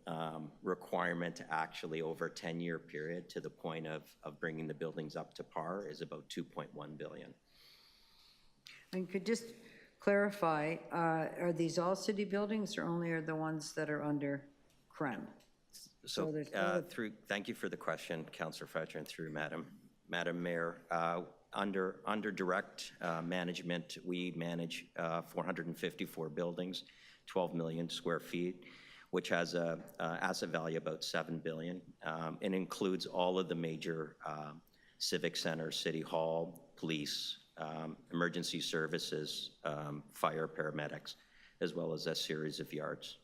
requirement actually over a 10-year period to the point of bringing the buildings up to par is about 2.1 billion. And could just clarify, are these all city buildings or only are the ones that are under CREM? So thank you for the question, Councillor Fletcher, and through Madam Mayor. Under direct management, we manage 454 buildings, 12 million square feet, which has a asset value about 7 billion. It includes all of the major civic centers, city hall, police, emergency services, fire, paramedics, as well as a series of yards.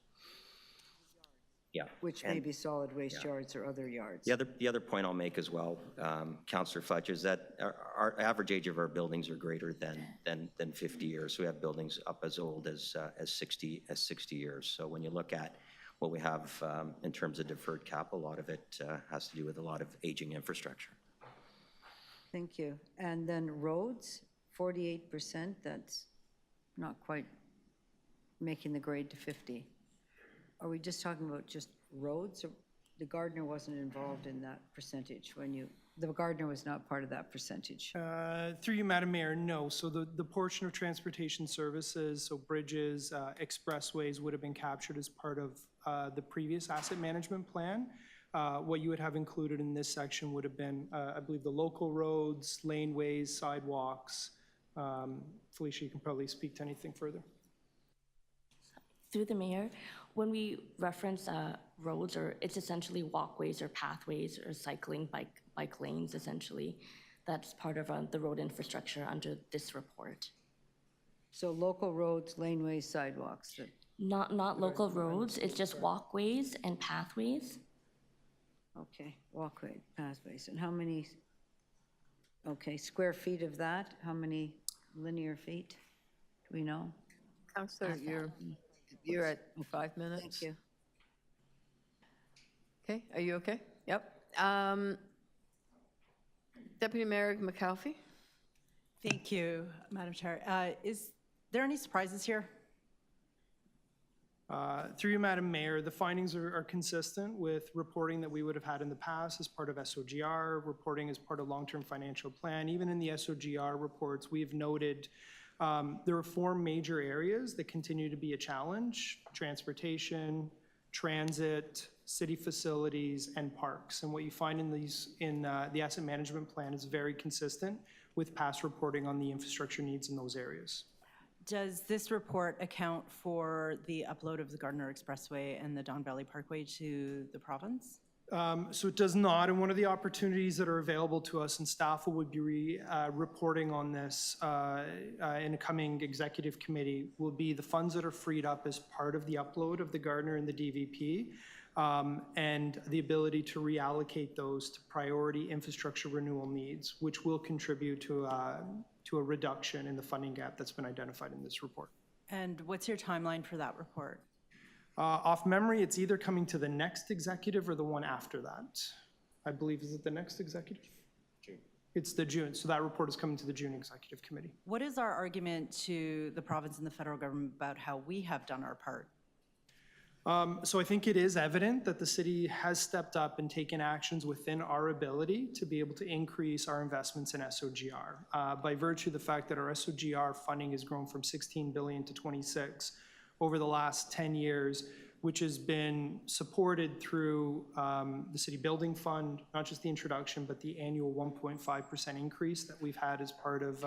Yeah. which may be solid waste yards or other yards. The other point I'll make as well, Councillor Fletcher, is that our average age of our buildings are greater than 50 years. So we have buildings up as old as 60 years. So when you look at what we have in terms of deferred capital, a lot of it has to do with a lot of aging infrastructure. Thank you. And then roads, 48%, that's not quite making the grade to 50. Are we just talking about just roads? Or the gardener wasn't involved in that percentage the gardener was not part of that percentage? Through you, Madam Mayor, no. So the portion of transportation services, so bridges, expressways would have been captured as part of the previous asset management plan. What you would have included in this section would have been, I believe, the local roads, laneways, sidewalks. Felicia, you can probably speak to anything further. Through the mayor, when we reference roads, or it's essentially walkways or pathways or cycling bike lanes, essentially, that's part of the road infrastructure under this report. So local roads, laneways, sidewalks. Not local roads, it's just walkways and pathways. Okay, walkway, pathways. And how many, square feet of that? How many linear feet? Do we know? Councillor, you're at 5 minutes. Thank you. Okay, are you okay? Yep. Deputy Mayor McAlfee? Thank you, Madam Chair. Is there any surprises here? Through you, Madam Mayor, the findings are consistent with reporting that we would have had in the past as part of SOGR, reporting as part of long-term financial plan. Even in the SOGR reports, we've noted there are 4 major areas that continue to be a challenge: transportation, transit, city facilities, and parks. And what you find in the asset management plan is very consistent with past reporting on the infrastructure needs in those areas. Does this report account for the upload of the Gardiner Expressway and the Don Valley Parkway to the province? So it does not, and one of the opportunities that are available to us, and staff will be reporting on this in a coming executive committee, will be the funds that are freed up as part of the upload of the Gardiner and the DVP, and the ability to reallocate those to priority infrastructure renewal needs, which will contribute to a reduction in the funding gap that's been identified in this report. And what's your timeline for that report? Off memory, it's either coming to the next executive or the one after that. I believe, is it the next executive? June. It's the June, so that report is coming to the June executive committee. What is our argument to the province and the federal government about how we have done our part? So I think it is evident that the city has stepped up and taken actions within our ability to be able to increase our investments in SOGR. By virtue of the fact that our SOGR funding has grown from 16 billion to 26 over the last 10 years, which has been supported through the City Building Fund, not just the introduction, but the annual 1.5% increase that we've had as part of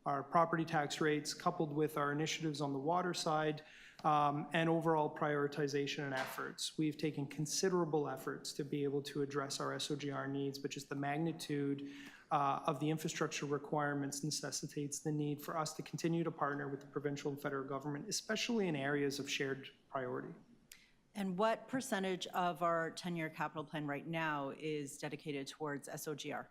our property tax rates, coupled with our initiatives on the water side, and overall prioritization and efforts. We've taken considerable efforts to be able to address our SOGR needs, but just the magnitude of the infrastructure requirements necessitates the need for us to continue to partner with the provincial and federal government, especially in areas of shared priority. And what percentage of our 10-year capital plan right now is dedicated towards SOGR?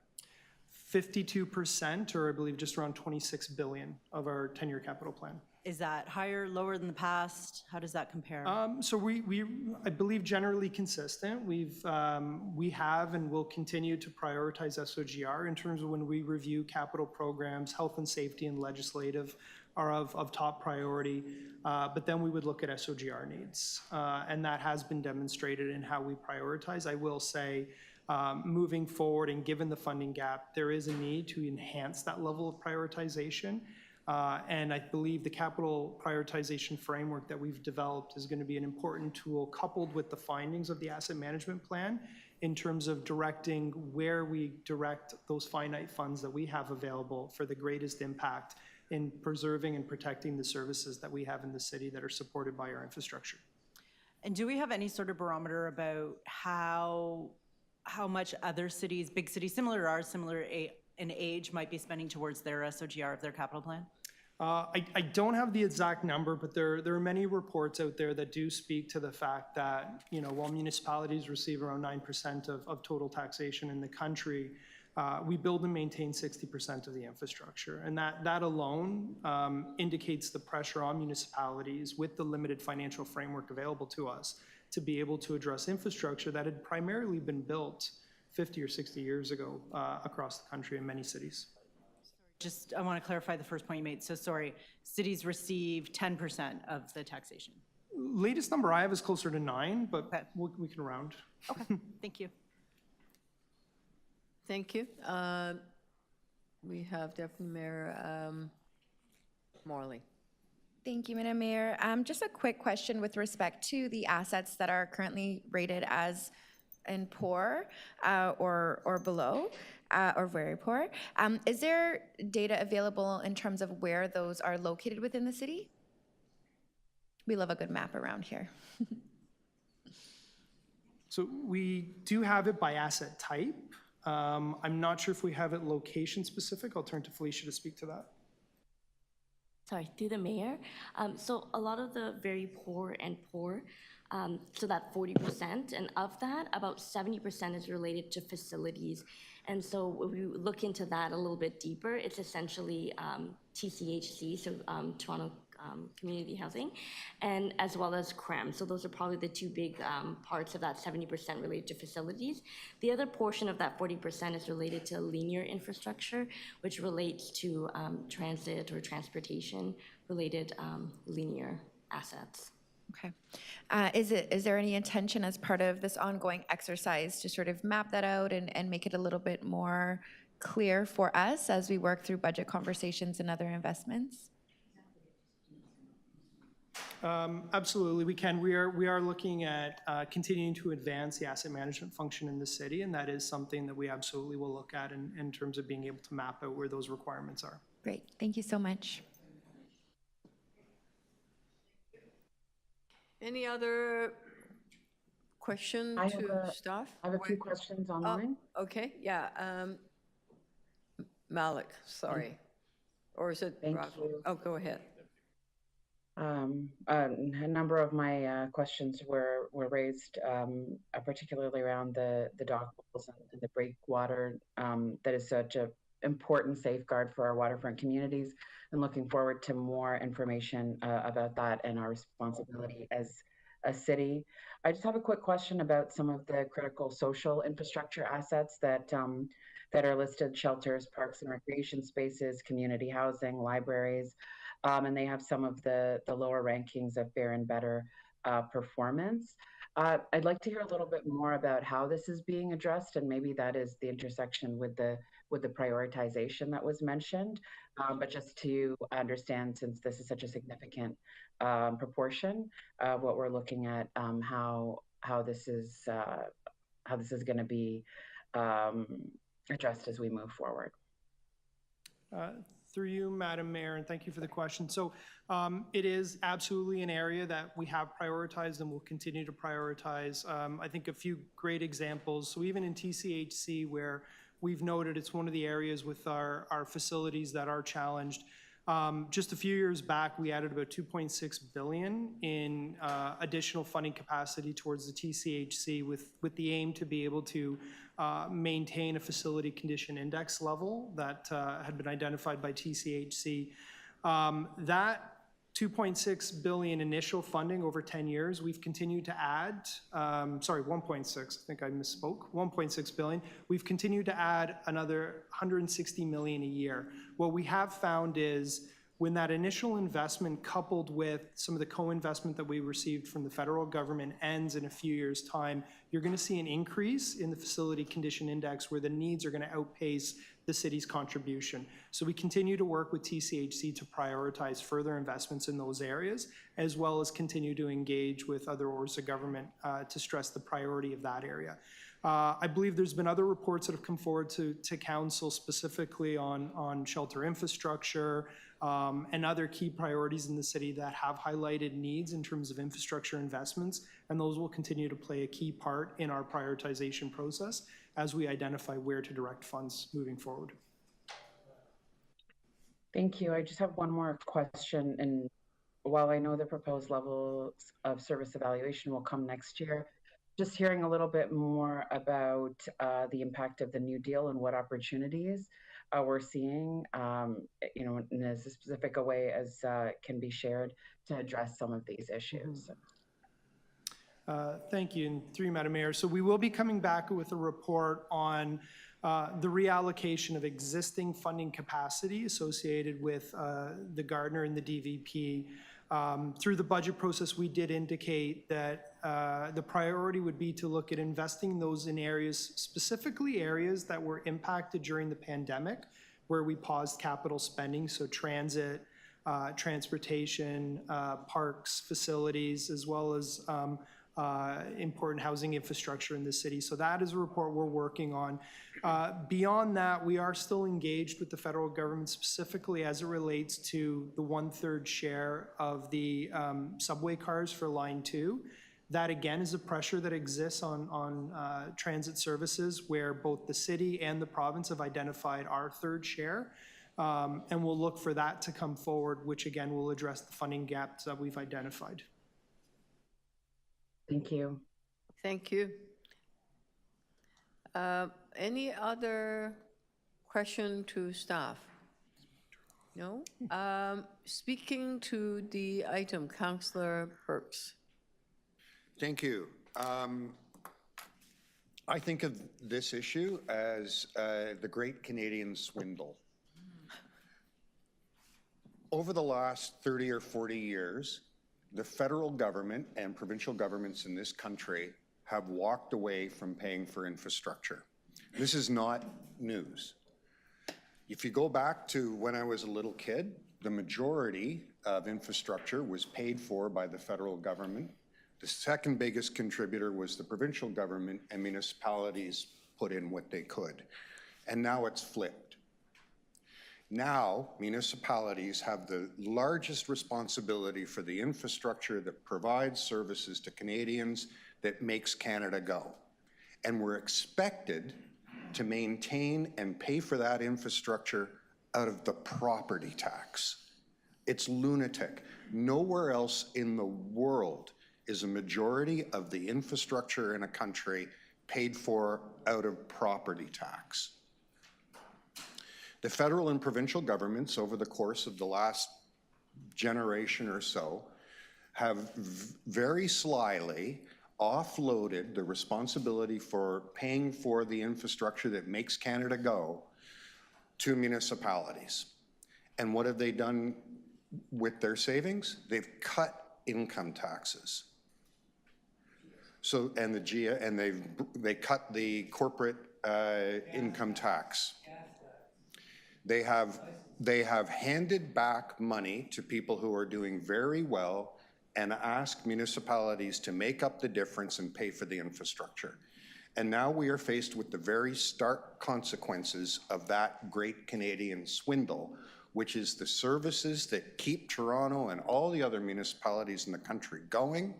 52%, or I believe just around 26 billion of our 10-year capital plan. Is that higher, lower than the past? How does that compare? So I believe, generally consistent. We have and will continue to prioritize SOGR in terms of when we review capital programs. Health and safety and legislative are of top priority, but then we would look at SOGR needs, and that has been demonstrated in how we prioritize. I will say, moving forward and given the funding gap, there is a need to enhance that level of prioritization. And I believe the capital prioritization framework that we've developed is going to be an important tool, coupled with the findings of the asset management plan, in terms of directing where we direct those finite funds that we have available for the greatest impact in preserving and protecting the services that we have in the city that are supported by our infrastructure. And do we have any sort of barometer about how much other cities, big cities similar to ours, similar in age, might be spending towards their SOGR of their capital plan? I don't have the exact number, but there are many reports out there that do speak to the fact that, while municipalities receive around 9% of total taxation in the country, we build and maintain 60% of the infrastructure. And that alone indicates the pressure on municipalities with the limited financial framework available to us to be able to address infrastructure that had primarily been built 50 or 60 years ago across the country in many cities. Just, I want to clarify the first point you made. So sorry, cities receive 10% of the taxation. Latest number I have is closer to 9, but Okay. we can round. Okay, thank you. Thank you. We have Deputy Mayor Morley. Thank you, Madam Mayor. Just a quick question with respect to the assets that are currently rated as in poor or below or very poor. Is there data available in terms of where those are located within the city? We love a good map around here. So we do have it by asset type. I'm not sure if we have it location specific. I'll turn to Felicia to speak to that. Sorry, through the mayor. So a lot of the very poor and poor, so that 40%, and of that, about 70% is related to facilities. And so when we look into that a little bit deeper, it's essentially TCHC, so Toronto Community Housing, and as well as CREM. So those are probably the two big parts of that 70% related to facilities. The other portion of that 40% is related to linear infrastructure, which relates to transit or transportation related linear assets. Okay. Is there any intention as part of this ongoing exercise to sort of map that out and make it a little bit more clear for us as we work through budget conversations and other investments? Absolutely, we can. We are looking at continuing to advance the asset management function in the city, and that is something that we absolutely will look at in terms of being able to map out where those requirements are. Great. Thank you so much. Any other question to staff? I have a few questions online. Okay, yeah. Malik, sorry. Or is it? Thank Rafa? you. Oh, go ahead. A number of my questions were raised, particularly around the dock walls and the breakwater that is such an important safeguard for our waterfront communities, and looking forward to more information about that and our responsibility as a city. I just have a quick question about some of the critical social infrastructure assets that are listed: shelters, parks and recreation spaces, community housing, libraries. And they have some of the lower rankings of fair and better performance. I'd like to hear a little bit more about how this is being addressed, and maybe that is the intersection with the prioritization that was mentioned. But just to understand, since this is such a significant proportion, what we're looking at, how this is going to be addressed as we move forward. Through you, Madam Mayor, and thank you for the question. So it is absolutely an area that we have prioritized and will continue to prioritize. I think a few great examples. So even in TCHC, where we've noted it's one of the areas with our facilities that are challenged. Just a few years back, we added about $2.6 billion in additional funding capacity towards the TCHC with the aim to be able to maintain a facility condition index level that had been identified by TCHC. That $2.6 billion initial funding over 10 years, we've continued to add, 1.6, I think I misspoke, $1.6 billion. We've continued to add another $160 million a year. What we have found is when that initial investment coupled with some of the co-investment that we received from the federal government ends in a few years' time, you're going to see an increase in the facility condition index where the needs are going to outpace the city's contribution. So we continue to work with TCHC to prioritize further investments in those areas, as well as continue to engage with other orders of government to stress the priority of that area. I believe there's been other reports that have come forward to council specifically on shelter infrastructure and other key priorities in the city that have highlighted needs in terms of infrastructure investments, and those will continue to play a key part in our prioritization process as we identify where to direct funds moving forward. Thank you. I just have one more question. And while I know the proposed levels of service evaluation will come next year, just hearing a little bit more about the impact of the New Deal and what opportunities we're seeing, in as specific a way as can be shared to address some of these issues. Thank you, and through you, Madam Mayor. So we will be coming back with a report on the reallocation of existing funding capacity associated with the Gardner and the DVP. Through the budget process, we did indicate that the priority would be to look at investing those in areas, specifically areas that were impacted during the pandemic, where we paused capital spending, so transit, transportation, parks, facilities, as well as important housing infrastructure in the city. So that is a report we're working on. Beyond that, we are still engaged with the federal government, specifically as it relates to the 1/3 share of the subway cars for Line 2. That, again, is a pressure that exists on transit services, where both the city and the province have identified our 1/3 share. And we'll look for that to come forward, which, again, will address the funding gaps that we've identified. Thank you. Thank you. Any other question to staff? No? Speaking to the item, Councillor Perks. Thank you. I think of this issue as the Great Canadian Swindle. Over the last 30 or 40 years, the federal government and provincial governments in this country have walked away from paying for infrastructure. This is not news. If you go back to when I was a little kid, the majority of infrastructure was paid for by the federal government. The second biggest contributor was the provincial government, and municipalities put in what they could. And now it's flipped. Now, municipalities have the largest responsibility for the infrastructure that provides services to Canadians that makes Canada go. And we're expected to maintain and pay for that infrastructure out of the property tax. It's lunatic. Nowhere else in the world is a majority of the infrastructure in a country paid for out of property tax. The federal and provincial governments over the course of the last generation or so have very slyly offloaded the responsibility for paying for the infrastructure that makes Canada go to municipalities. And what have they done with their savings? They've cut income taxes. So, and they cut the corporate income tax. They have handed back money to people who are doing very well and asked municipalities to make up the difference and pay for the infrastructure. And now we are faced with the very stark consequences of that Great Canadian Swindle, which is the services that keep Toronto and all the other municipalities in the country going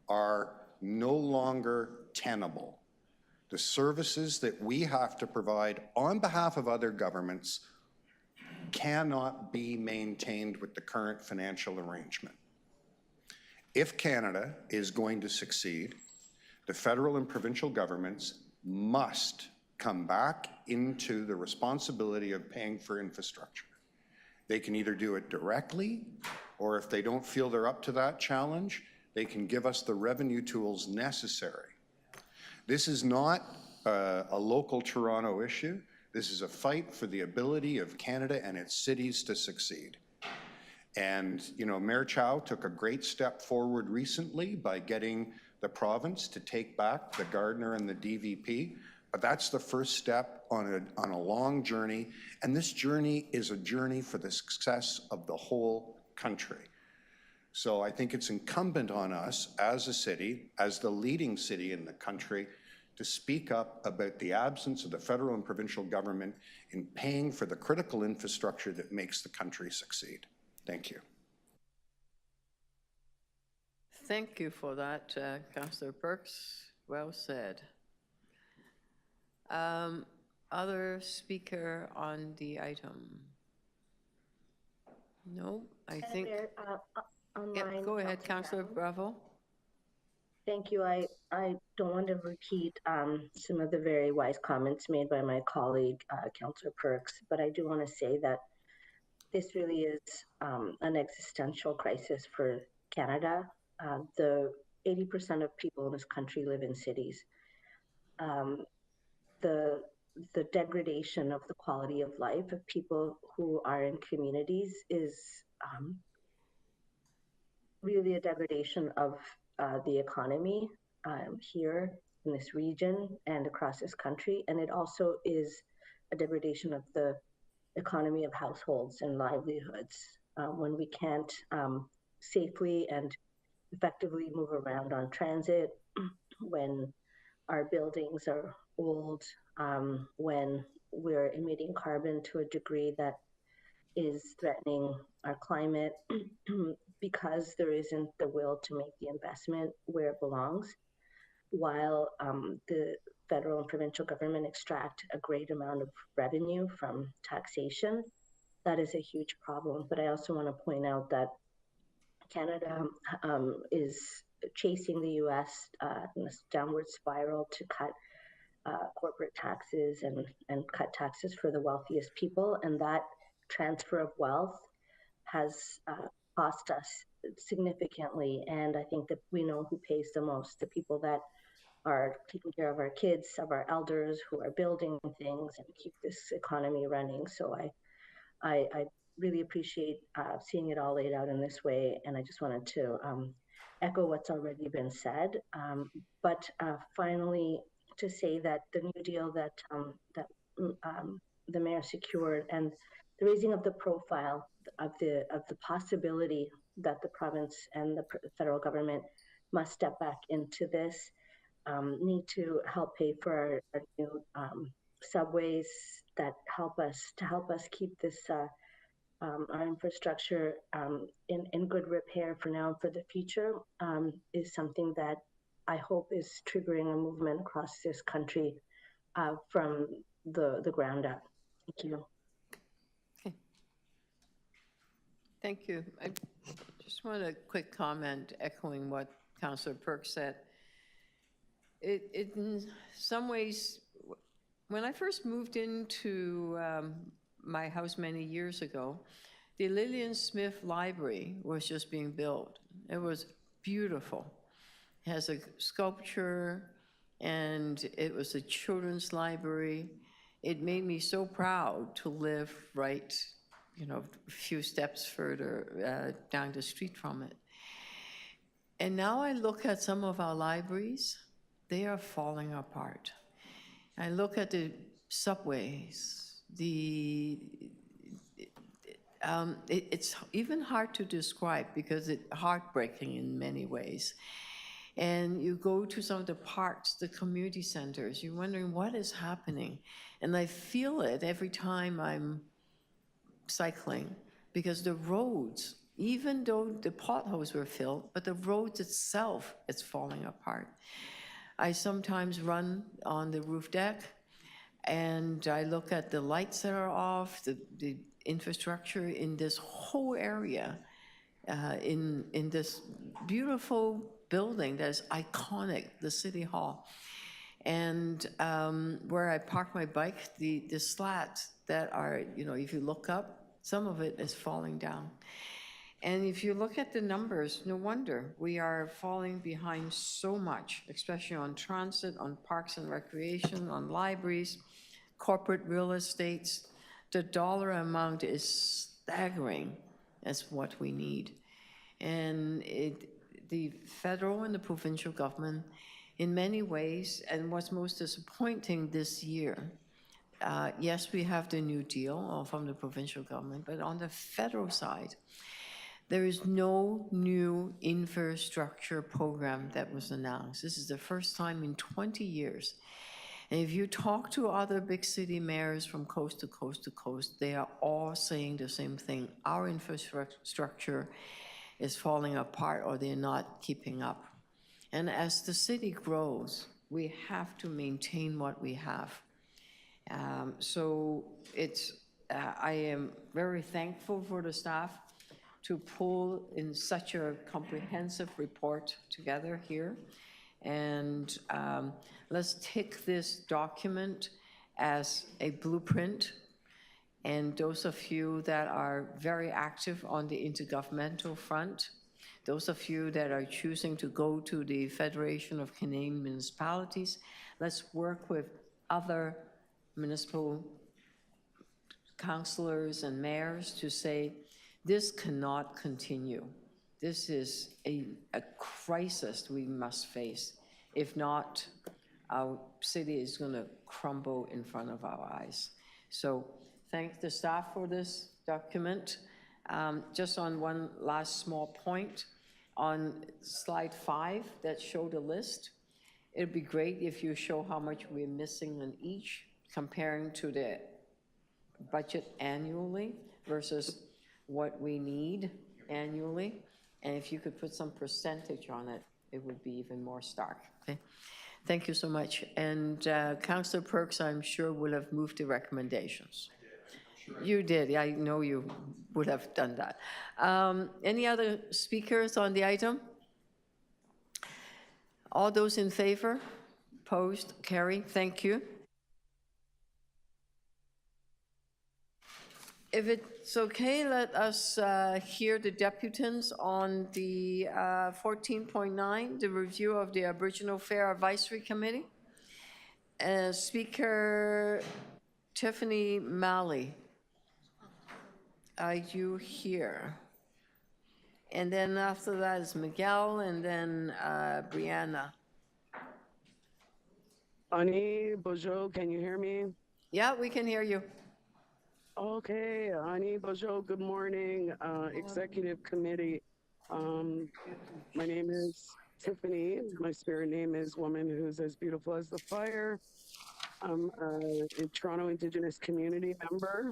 are no longer tenable. The services that we have to provide on behalf of other governments cannot be maintained with the current financial arrangement. If Canada is going to succeed, the federal and provincial governments must come back into the responsibility of paying for infrastructure. They can either do it directly, or if they don't feel they're up to that challenge, they can give us the revenue tools necessary. This is not a local Toronto issue. This is a fight for the ability of Canada and its cities to succeed. And, you know, Mayor Chow took a great step forward recently by getting the province to take back the Gardner and the DVP. But that's the first step on a long journey. And this journey is a journey for the success of the whole country. So I think it's incumbent on us as a city, as the leading city in the country, to speak up about the absence of the federal and provincial government in paying for the critical infrastructure that makes the country succeed. Thank you. Thank you for that, Councillor Perks. Well said. Other speaker on the item? No, I Madam think, Mayor, on yep, line, go ahead, Councilor Councillor Bravo. Thank you. I don't want to repeat some of the very wise comments made by my colleague, Councillor Perks, but I do want to say that this really is an existential crisis for Canada. The 80% of people in this country live in cities. Um, the the degradation of the quality of life of people who are in communities is really a degradation of the economy here in this region and across this country. And it also is a degradation of the economy of households and livelihoods when we can't safely and effectively move around on transit, when our buildings are old, when we're emitting carbon to a degree that is threatening our climate because there isn't the will to make the investment where it belongs, while the federal and provincial government extract a great amount of revenue from taxation. That is a huge problem. But I also want to point out that Canada is chasing the US in this downward spiral to cut corporate taxes and cut taxes for the wealthiest people. And that transfer of wealth has cost us significantly. And I think that we know who pays the most, the people that are taking care of our kids, of our elders, who are building things and keep this economy running. So I really appreciate seeing it all laid out in this way. And I just wanted to echo what's already been said. But finally, to say that the new deal that the mayor secured and the raising of the profile of the possibility that the province and the federal government must step back into this, need to help pay for our new subways that help us keep this our infrastructure in good repair for now and for the future, is something that I hope is triggering a movement across this country from the ground up. Thank you. Okay. Thank you. I just want a quick comment echoing what Councillor Perks said. It in some ways, when I first moved into my house many years ago, the Lillian Smith Library was just being built. It was beautiful. It has a sculpture, and it was a children's library. It made me so proud to live right, a few steps further down the street from it. And now I look at some of our libraries, they are falling apart. I look at the subways, it's even hard to describe because it's heartbreaking in many ways. And you go to some of the parks, the community centers, you're wondering what is happening. And I feel it every time I'm cycling, because the roads, even though the potholes were filled, but the roads itself is falling apart. I sometimes run on the roof deck, and I look at the lights that are off, the infrastructure in this whole area, in this beautiful building that is iconic, the City Hall. And where I park my bike, the slats that are, if you look up, some of it is falling down. And if you look at the numbers, no wonder we are falling behind so much, especially on transit, on parks and recreation, on libraries, corporate real estates. The dollar amount is staggering as what we need. And the federal and the provincial government, in many ways, and what's most disappointing this year, yes, we have the New Deal from the provincial government, but on the federal side, there is no new infrastructure program that was announced. This is the first time in 20 years. And if you talk to other big city mayors from coast to coast to coast, they are all saying the same thing. Our infrastructure is falling apart, or they're not keeping up. And as the city grows, we have to maintain what we have. So I am very thankful for the staff to pull in such a comprehensive report together here. And let's take this document as a blueprint. And those of you that are very active on the intergovernmental front, those of you that are choosing to go to the Federation of Canadian Municipalities, let's work with other municipal councillors and mayors to say, this cannot continue. This is a crisis we must face. If not, our city is going to crumble in front of our eyes. So thank the staff for this document. Just on one last small point, on slide 5 that showed a list, it'd be great if you show how much we're missing on each, comparing to the budget annually versus what we need annually. And if you could put some percentage on it, it would be even more stark. Okay. Thank you so much. And Councillor Perks, I'm sure, will have moved the recommendations. You did. I know you would have done that. Any other speakers on the item? All those in favor? Opposed? Carried. Thank you. If it's okay, let us hear the deputants on the 14.9, the review of the Aboriginal Fair Advisory Committee. Speaker Tiffany Malley, are you here? And then after that is Miguel, and then Brianna. Ani, Bojo, can you hear me? Yeah, we can hear you. Okay, Ani, Bojo, good morning, Executive Committee. My name is Tiffany. My spirit name is Woman Who's as Beautiful as the Fire. I'm a Toronto Indigenous Community member,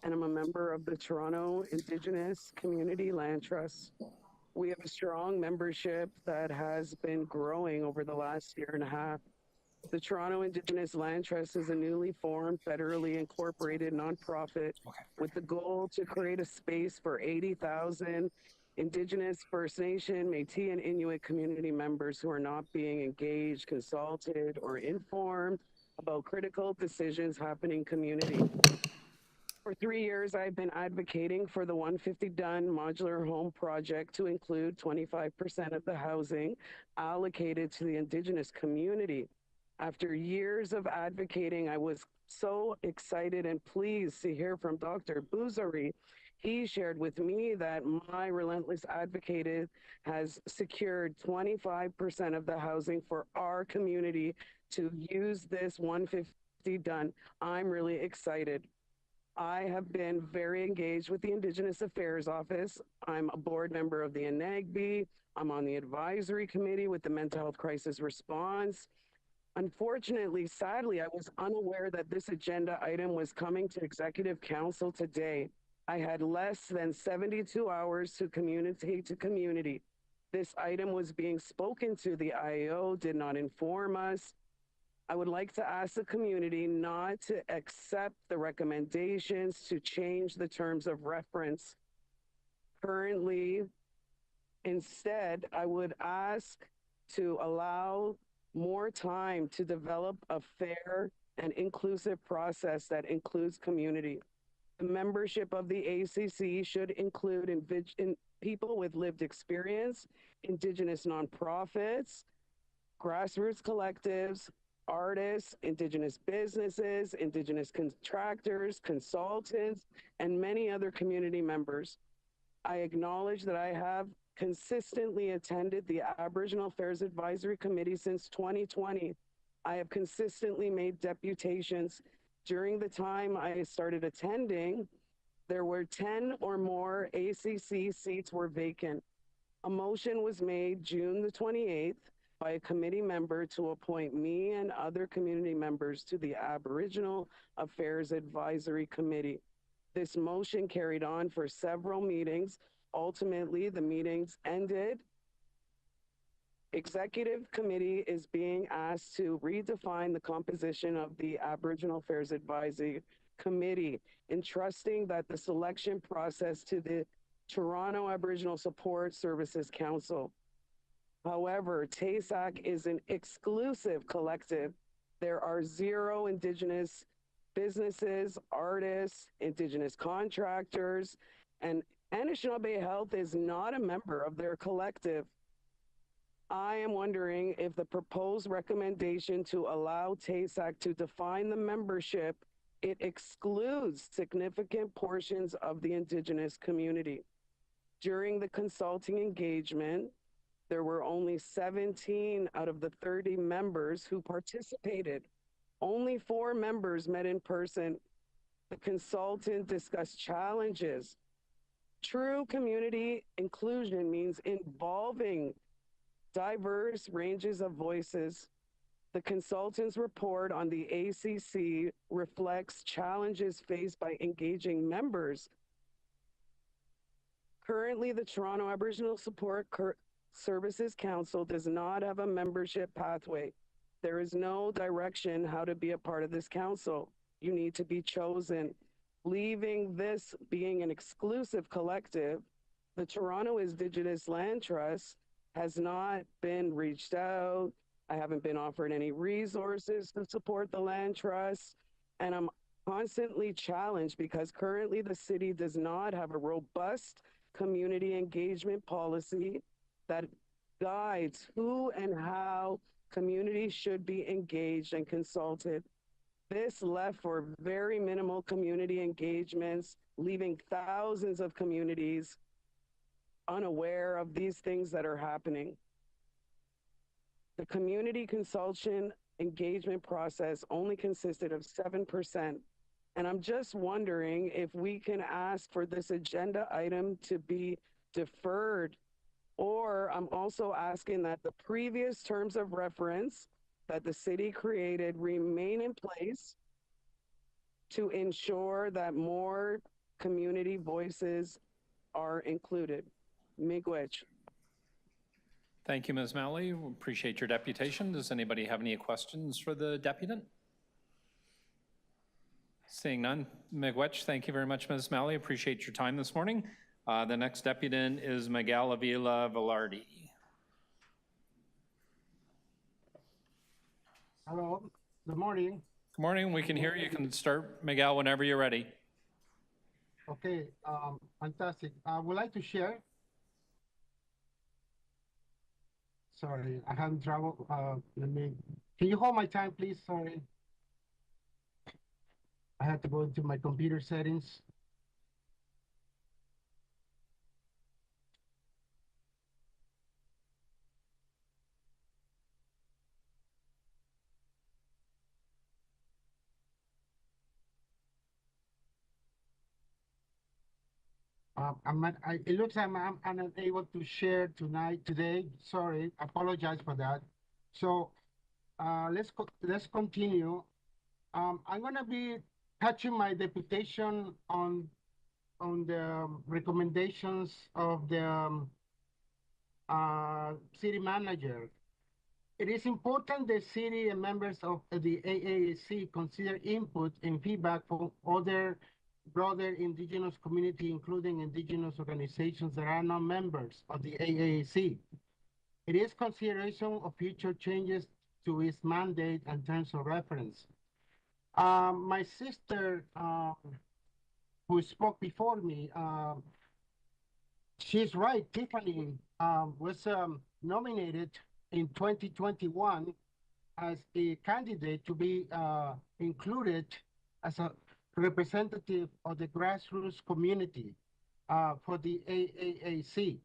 and I'm a member of the Toronto Indigenous Community Land Trust. We have a strong membership that has been growing over the last year and a half. The Toronto Indigenous Land Trust is a newly formed, federally incorporated nonprofit with the goal to create a space for 80,000 Indigenous, First Nation, Métis, and Inuit community members who are not being engaged, consulted, or informed about critical decisions happening in community. For 3 years, I've been advocating for the 150 Dun modular home project to include 25% of the housing allocated to the Indigenous community. After years of advocating, I was so excited and pleased to hear from Dr. Bouzari. He shared with me that my relentless advocate has secured 25% of the housing for our community to use this 150 Dun. I'm really excited. I have been very engaged with the Indigenous Affairs Office. I'm a board member of the INAGBI. I'm on the advisory committee with the Mental Health Crisis Response. Unfortunately, sadly, I was unaware that this agenda item was coming to Executive Council today. I had less than 72 hours to communicate to community. This item was being spoken to. The IAO did not inform us. I would like to ask the community not to accept the recommendations to change the terms of reference. Currently, instead, I would ask to allow more time to develop a fair and inclusive process that includes community. The membership of the ACC should include people with lived experience, Indigenous nonprofits, grassroots collectives, artists, Indigenous businesses, Indigenous contractors, consultants, and many other community members. I acknowledge that I have consistently attended the Aboriginal Affairs Advisory Committee since 2020. I have consistently made deputations. During the time I started attending, there were 10 or more ACC seats were vacant. A motion was made June the 28th by a committee member to appoint me and other community members to the Aboriginal Affairs Advisory Committee. This motion carried on for several meetings. Ultimately, the meetings ended. Executive Committee is being asked to redefine the composition of the Aboriginal Affairs Advisory Committee, entrusting that the selection process to the Toronto Aboriginal Support Services Council. However, TASAC is an exclusive collective. There are 0 Indigenous businesses, artists, Indigenous contractors, and Anishinaabe Health is not a member of their collective. I am wondering if the proposed recommendation to allow TASAC to define the membership, it excludes significant portions of the Indigenous community. During the consulting engagement, there were only 17 out of the 30 members who participated. Only 4 members met in person. The consultant discussed challenges. True community inclusion means involving diverse ranges of voices. The consultant's report on the ACC reflects challenges faced by engaging members. Currently, the Toronto Aboriginal Support Services Council does not have a membership pathway. There is no direction how to be a part of this council. You need to be chosen. Leaving this being an exclusive collective, the Toronto Indigenous Land Trust has not been reached out. I haven't been offered any resources to support the land trust. And I'm constantly challenged because currently the city does not have a robust community engagement policy that guides who and how communities should be engaged and consulted. This left for very minimal community engagements, leaving thousands of communities unaware of these things that are happening. The community consultation engagement process only consisted of 7%. And I'm just wondering if we can ask for this agenda item to be deferred, or I'm also asking that the previous terms of reference that the city created remain in place to ensure that more community voices are included. Miigwech. Thank you, Ms. Malley. We appreciate your deputation. Does anybody have any questions for the deputant? Seeing none. Miigwech, thank you very much, Ms. Malley. Appreciate your time this morning. The next deputant is Miguel Avila Velarde. Hello, good morning. Good morning, we can hear you. You can start, Miguel, whenever you're ready. Okay, fantastic. I would like to share. Sorry, I have trouble. Can you hold my time, please? Sorry. I had to go into my computer settings. It looks like I'm unable to share today. Sorry, apologize for that. So let's continue. I'm gonna be touching my deputation on the recommendations of the city manager. It is important the city and members of the AAC consider input and feedback from other broader Indigenous community, including Indigenous organizations that are not members of the AAC. It is consideration of future changes to its mandate and terms of reference. My sister, who spoke before me, she's right. Tiffany was nominated in 2021 as a candidate to be included as a representative of the grassroots community for the AAC.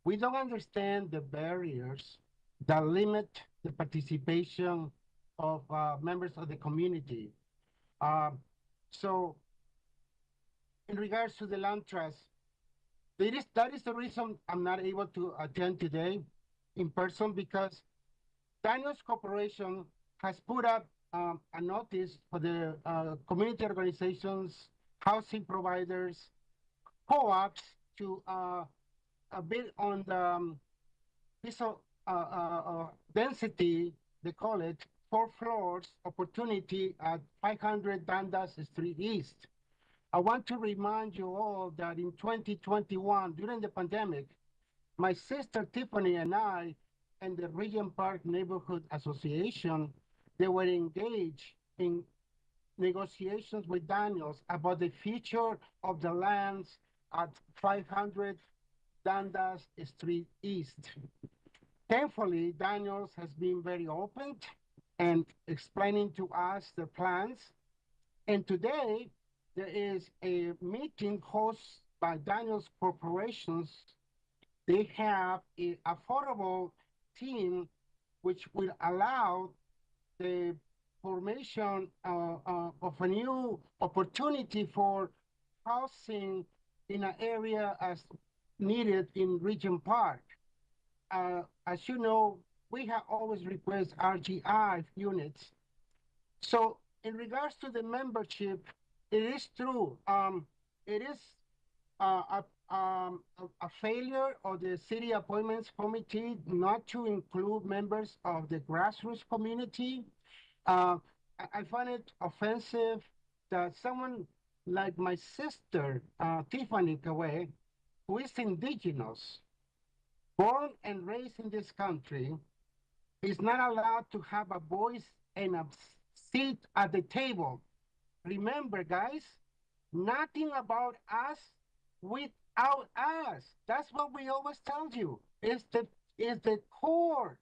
We don't understand the barriers that limit the participation of members of the community. So in regards to the land trust, that is the reason I'm not able to attend today in person, because Daniels Corporation has put up a notice for the community organizations, housing providers, co-ops to bid on the piece of density, they call it, 4 floors opportunity at 500 Dundas Street East. I want to remind you all that in 2021, during the pandemic, my sister Tiffany and I and the Regent Park Neighborhood Association, they were engaged in negotiations with Daniels about the future of the lands at 500 Dundas Street East. Thankfully, Daniels has been very open and explaining to us the plans. And today, there is a meeting hosted by Daniels Corporations. They have an affordable team which will allow the formation of a new opportunity for housing in an area as needed in Regent Park. As you know, we have always requested RGI units. So in regards to the membership, it is true. It is a failure of the City Appointments Committee not to include members of the grassroots community. I find it offensive that someone like my sister, Tiffany Kawe, who is indigenous, born and raised in this country, is not allowed to have a voice and a seat at the table. Remember, guys, nothing about us without us. That's what we always tell you. It's the core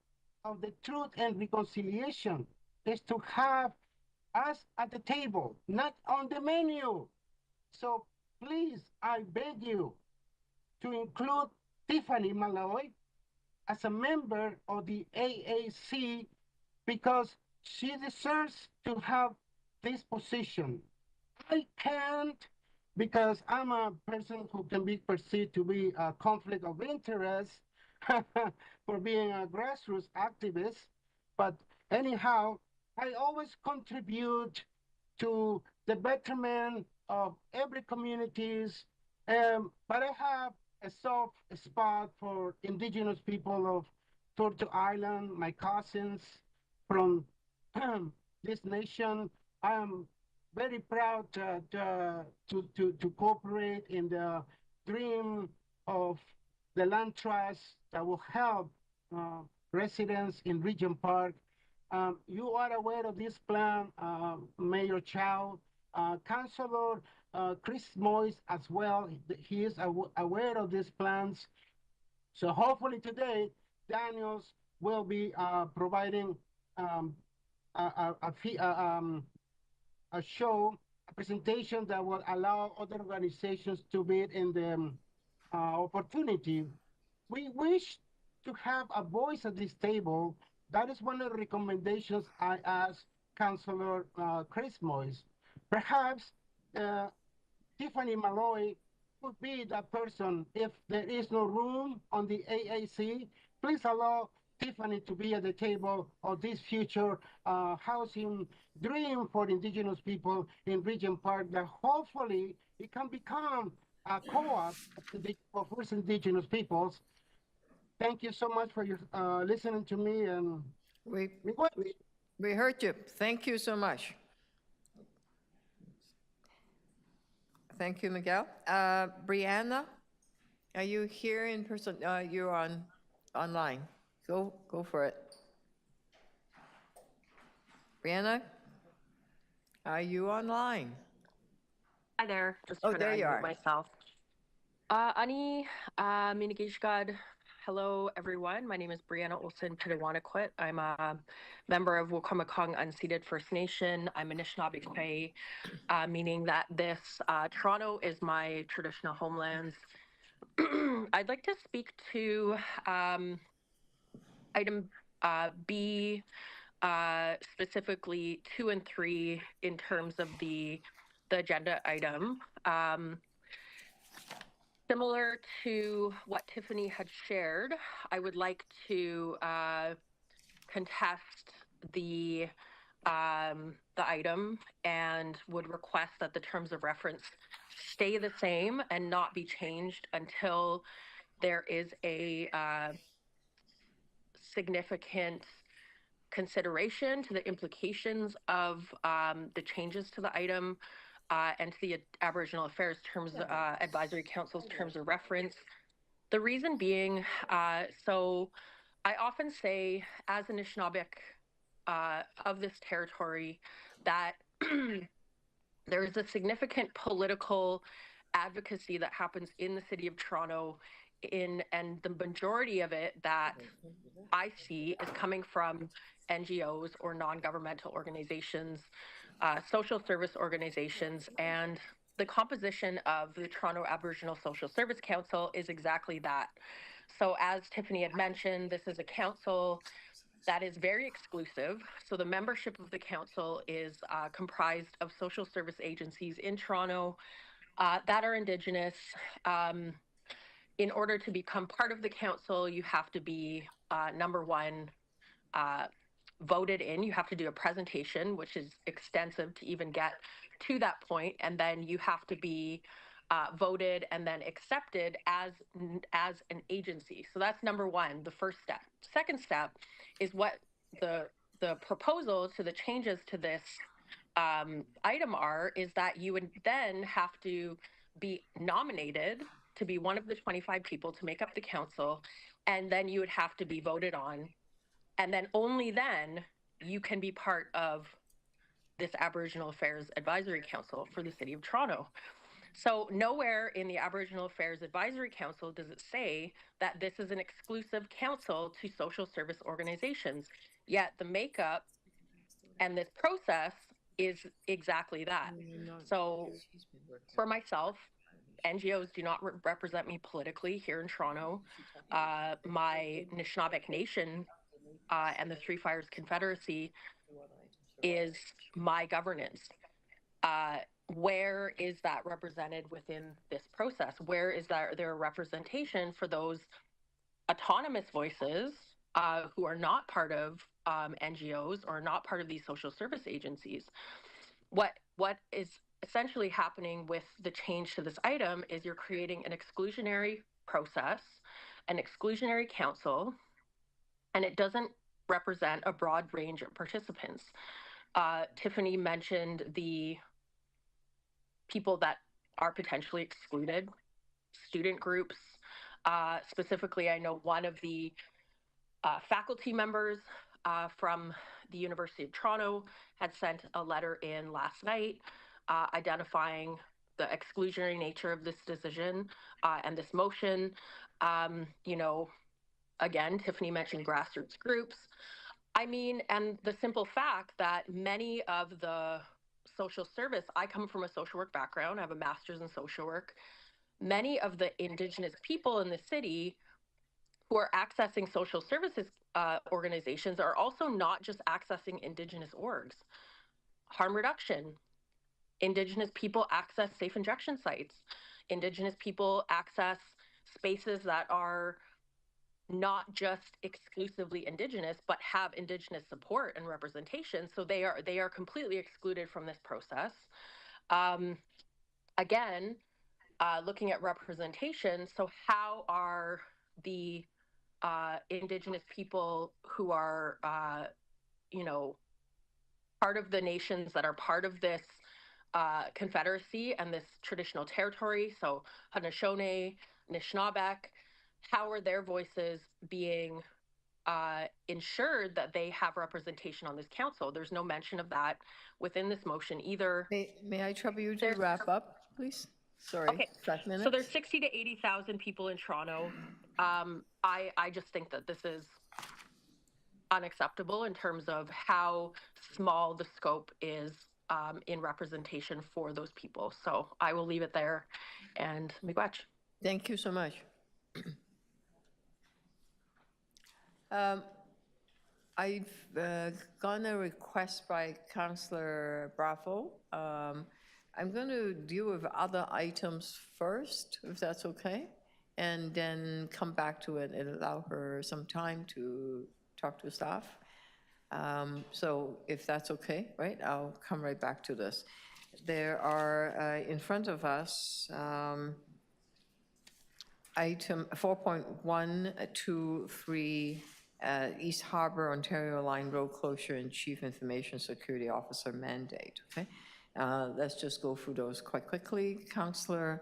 of the truth and reconciliation is to have us at the table, not on the menu. So please, I beg you to include Tiffany Malloy as a member of the AAC because she deserves to have this position. I can't because I'm a person who can be perceived to be a conflict of interest for being a grassroots activist. But anyhow, I always contribute to the betterment of every communities. But I have a soft spot for indigenous people of Tortu Island, my cousins from this nation. I am very proud to cooperate in the dream of the land trust that will help residents in Regent Park. You are aware of this plan, Mayor Chow, Councilor Chris Moyes as well. He is aware of these plans. So hopefully today, Daniels will be providing a, a show, a presentation that will allow other organizations to bid in the opportunity. We wish to have a voice at this table. That is one of the recommendations I asked Councilor Chris Moyes. Perhaps Tiffany Malloy could be that person. If there is no room on the AAC, please allow Tiffany to be at the table of this future housing dream for indigenous people in Regent Park that hopefully it can become a co-op for first indigenous peoples. Thank you so much for your listening to me and we heard you. Thank you so much. Thank you, Miguel. Brianna, are you here in person? You're online. Go for it. Brianna, are you online? Hi there. Just oh, there you are. Myself. Ani Minigishgad. Hello, everyone. My name is Brianna Olson Pidawanakut. I'm a member of Wukomakong Unceded First Nation. I'm Anishinaabe, meaning that this Toronto is my traditional homelands. I'd like to speak to item B, specifically 2 and 3 in terms of the agenda item. Similar to what Tiffany had shared, I would like to contest the item and would request that the terms of reference stay the same and not be changed until there is a significant consideration to the implications of the changes to the item and to the Aboriginal Affairs Advisory Council's terms of reference. The reason being, so I often say, as an Anishinaabe of this territory, that there is a significant political advocacy that happens in the city of Toronto, and the majority of it that I see is coming from NGOs or non-governmental organizations, social service organizations, and the composition of the Toronto Aboriginal Social Service Council is exactly that. So as Tiffany had mentioned, this is a council that is very exclusive. So the membership of the council is comprised of social service agencies in Toronto that are Indigenous. In order to become part of the council, you have to be, number one, voted in. You have to do a presentation, which is extensive to even get to that point, and then you have to be voted and then accepted as an agency. So that's number one, the first step. Second step is what the proposal to the changes to this item are, is that you would then have to be nominated to be one of the 25 people to make up the council, and then you would have to be voted on, and then only then you can be part of this Aboriginal Affairs Advisory Council for the City of Toronto. So nowhere in the Aboriginal Affairs Advisory Council does it say that this is an exclusive council to social service organizations, yet the makeup and this process is exactly that. So for myself, NGOs do not represent me politically here in Toronto. My Anishinaabe Nation and the Three Fires Confederacy is my governance. Where is that represented within this process? Where is there representation for those autonomous voices who are not part of NGOs or not part of these social service agencies? What is essentially happening with the change to this item is you're creating an exclusionary process, an exclusionary council, and it doesn't represent a broad range of participants. Tiffany mentioned the people that are potentially excluded, student groups. Specifically, I know one of the faculty members from the University of Toronto had sent a letter in last night identifying the exclusionary nature of this decision and this motion. You know, again, Tiffany mentioned grassroots groups. I mean, and the simple fact that many of the social service, I come from a social work background, I have a master's in social work. Many of the Indigenous people in the city who are accessing social services organizations are also not just accessing Indigenous orgs. Harm reduction, Indigenous people access safe injection sites. Indigenous people access spaces that are not just exclusively Indigenous, but have Indigenous support and representation. So they are completely excluded from this process. Again, looking at representation, so how are the Indigenous people who are, you know, part of the nations that are part of this confederacy and this traditional territory, so Haudenosaunee, Anishinaabe, how are their voices being ensured that they have representation on this council? There's no mention of that within this motion either. May I trouble you to wrap up, please? Sorry, Okay. 5 minutes. So there's 60 to 80,000 people in Toronto. I just think that this is unacceptable in terms of how small the scope is in representation for those people. So I will leave it there and miigwech. Thank you so much. I've gotten a request by Councillor Bravo. I'm going to deal with other items first, if that's okay, and then come back to it and allow her some time to talk to staff. So if that's okay, right, I'll come right back to this. There are in front of us item 4.123, East Harbour, Ontario Line Road Closure and Chief Information Security Officer mandate, okay? Let's just go through those quite quickly. Councillor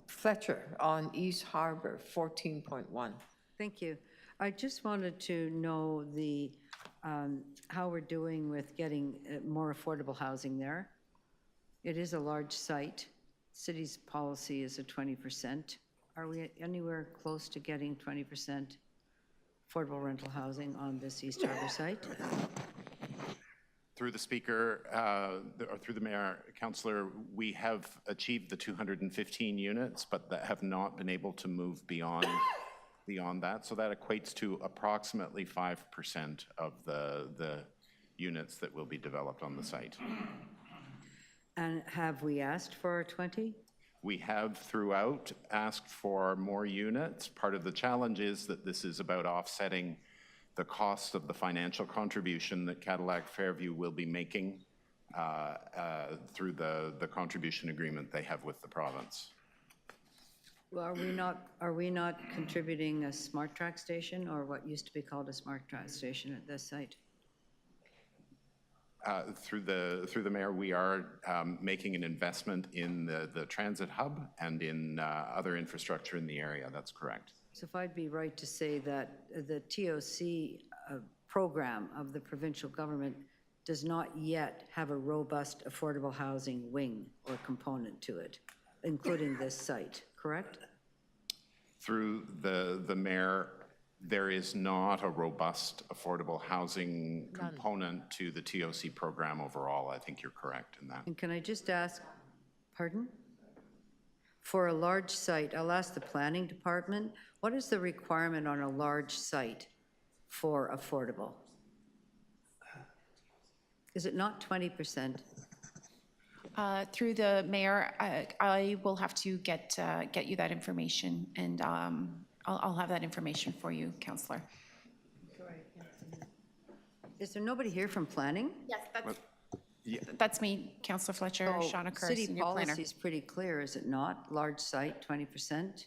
Fletcher on East Harbour, 14.1. Thank you. I just wanted to know the, how we're doing with getting more affordable housing there. It is a large site. City's policy is a 20%. Are we anywhere close to getting 20% affordable rental housing on this East Harbour site? Through the Speaker, or through the Mayor, Councillor, we have achieved the 215 units, but that have not been able to move beyond that. So that equates to approximately 5% of the units that will be developed on the site. And have we asked for 20? We have throughout asked for more units. Part of the challenge is that this is about offsetting the cost of the financial contribution that Cadillac Fairview will be making through the contribution agreement they have with the province. Well, are we not contributing a smart track station, or what used to be called a smart track station at this site? Through the Mayor, we are making an investment in the transit hub and in other infrastructure in the area. That's correct. So if I'd be right to say that the TOC program of the provincial government does not yet have a robust affordable housing wing or component to it, including this site, correct? Through the Mayor, there is not a robust affordable housing component to the TOC program overall. I think you're correct in that. And can I just ask, pardon? For a large site, I'll ask the planning department, what is the requirement on a large site for affordable? Is it not 20%? Through the Mayor, I will have to get you that information, and I'll have that information for you, Councillor. Is there nobody here from planning? Yes, that's me, Councillor Fletcher, Shauna Kerr, City Senior Planner. policy is pretty clear, is it not? Large site, 20%?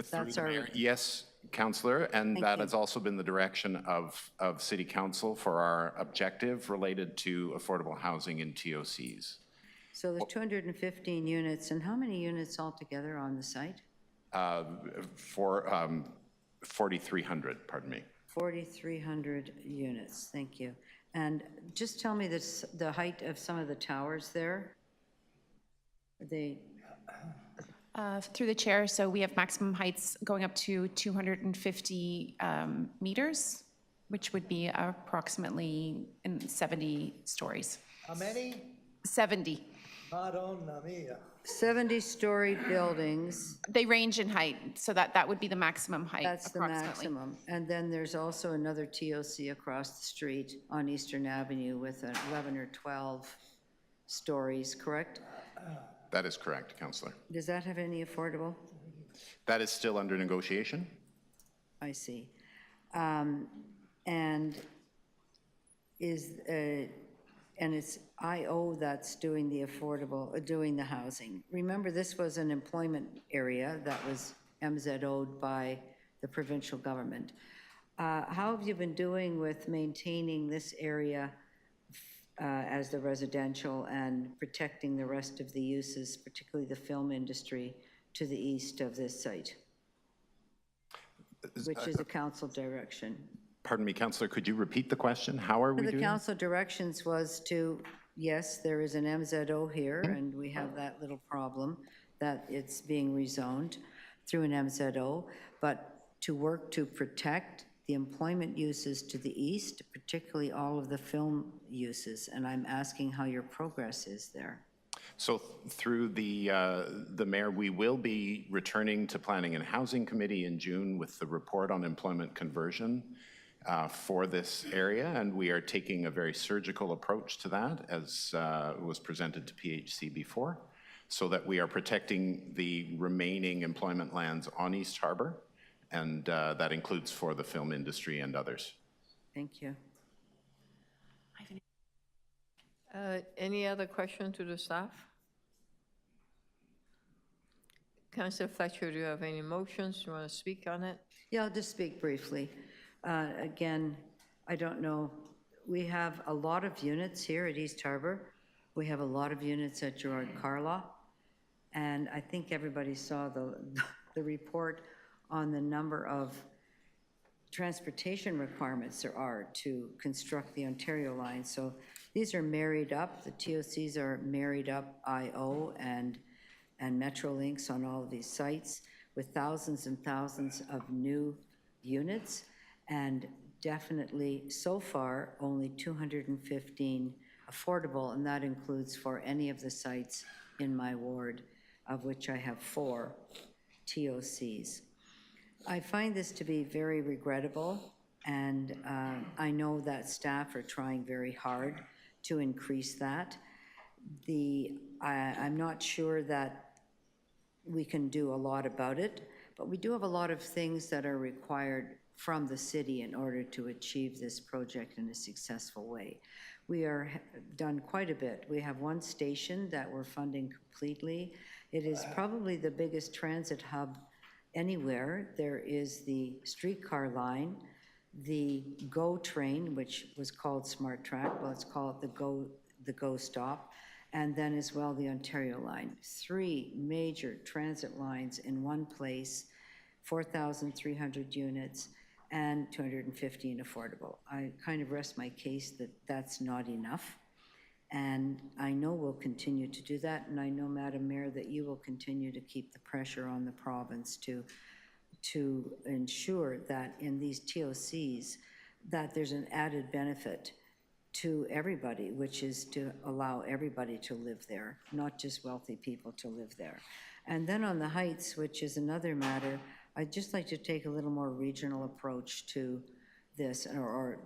Through the Mayor, yes, Councillor, and that has also been the direction of City Council for our objective related to affordable housing in TOCs. So there's 215 units, and how many units altogether on the site? For 4,300, pardon me. 4,300 units, thank you. And just tell me this, the height of some of the towers there? Are they? Through the chair, so we have maximum heights going up to 250 meters, which would be approximately 70 stories. How many? 70. Madonna mia. 70-story buildings. They range in height, so that would be the maximum height. That's the maximum. And then there's also another TOC across the street on Eastern Avenue with 11 or 12 stories, correct? That is correct, Councillor. Does that have any affordable? That is still under negotiation. I see. And it's IO that's doing the affordable, doing the housing. Remember, this was an employment area that was MZO'd by the provincial government. How have you been doing with maintaining this area as the residential and protecting the rest of the uses, particularly the film industry, to the east of this site, which is a council direction? Pardon me, Councillor, could you repeat the question? How are we doing? The council directions was to, yes, there is an MZO here, and we have that little problem that it's being rezoned through an MZO, but to work to protect the employment uses to the east, particularly all of the film uses, and I'm asking how your progress is there. So through the Mayor, we will be returning to Planning and Housing Committee in June with the report on employment conversion for this area, and we are taking a very surgical approach to that, as was presented to PHC before, so that we are protecting the remaining employment lands on East Harbour, and that includes for the film industry and others. Thank you. Any other question to the staff? Councillor Fletcher, do you have any motions? Do you want to speak on it? Yeah, I'll just speak briefly. Again, I don't know. We have a lot of units here at East Harbour. We have a lot of units at Gerard Carlaw. And I think everybody saw the report on the number of transportation requirements there are to construct the Ontario line. So these are married up. The TOCs are married up IO and Metrolinx on all of these sites with thousands and thousands of new units. And definitely, so far, only 215 affordable, and that includes for any of the sites in my ward, of which I have 4 TOCs. I find this to be very regrettable, and I know that staff are trying very hard to increase that. I'm not sure that we can do a lot about it, but we do have a lot of things that are required from the city in order to achieve this project in a successful way. We are done quite a bit. We have 1 station that we're funding completely. It is probably the biggest transit hub anywhere. There is the streetcar line, the GO train, which was called Smart Track. Well, it's called the GO stop, and then as well the Ontario line. 3 major transit lines in one place, 4,300 units, and 215 affordable. I kind of rest my case that that's not enough. And I know we'll continue to do that, and I know, Madam Mayor, that you will continue to keep the pressure on the province to ensure that in these TOCs that there's an added benefit to everybody, which is to allow everybody to live there, not just wealthy people to live there. And then on the Heights, which is another matter, I'd just like to take a little more regional approach to this, or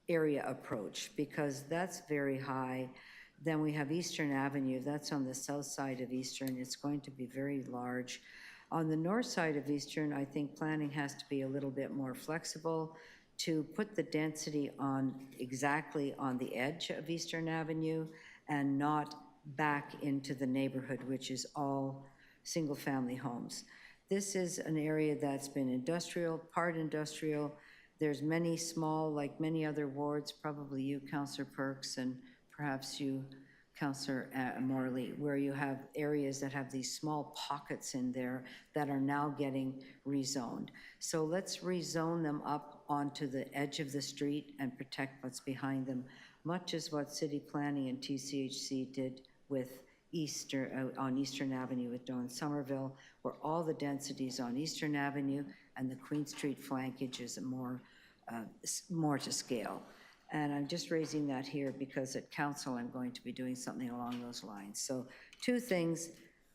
area approach, because that's very high. Then we have Eastern Avenue, that's on the south side of Eastern. It's going to be very large. On the north side of Eastern, I think planning has to be a little bit more flexible to put the density on exactly on the edge of Eastern Avenue and not back into the neighborhood, which is all single-family homes. This is an area that's been industrial, part industrial. There's many small, like many other wards, probably you, Councillor Perks, and perhaps you, Councillor Morley, where you have areas that have these small pockets in there that are now getting rezoned. So let's rezone them up onto the edge of the street and protect what's behind them, much as what City Planning and TCHC did with on Eastern Avenue with Dawn Somerville, where all the densities on Eastern Avenue and the Queen Street flankage is more to scale. And I'm just raising that here because at council I'm going to be doing something along those lines. So 2 things,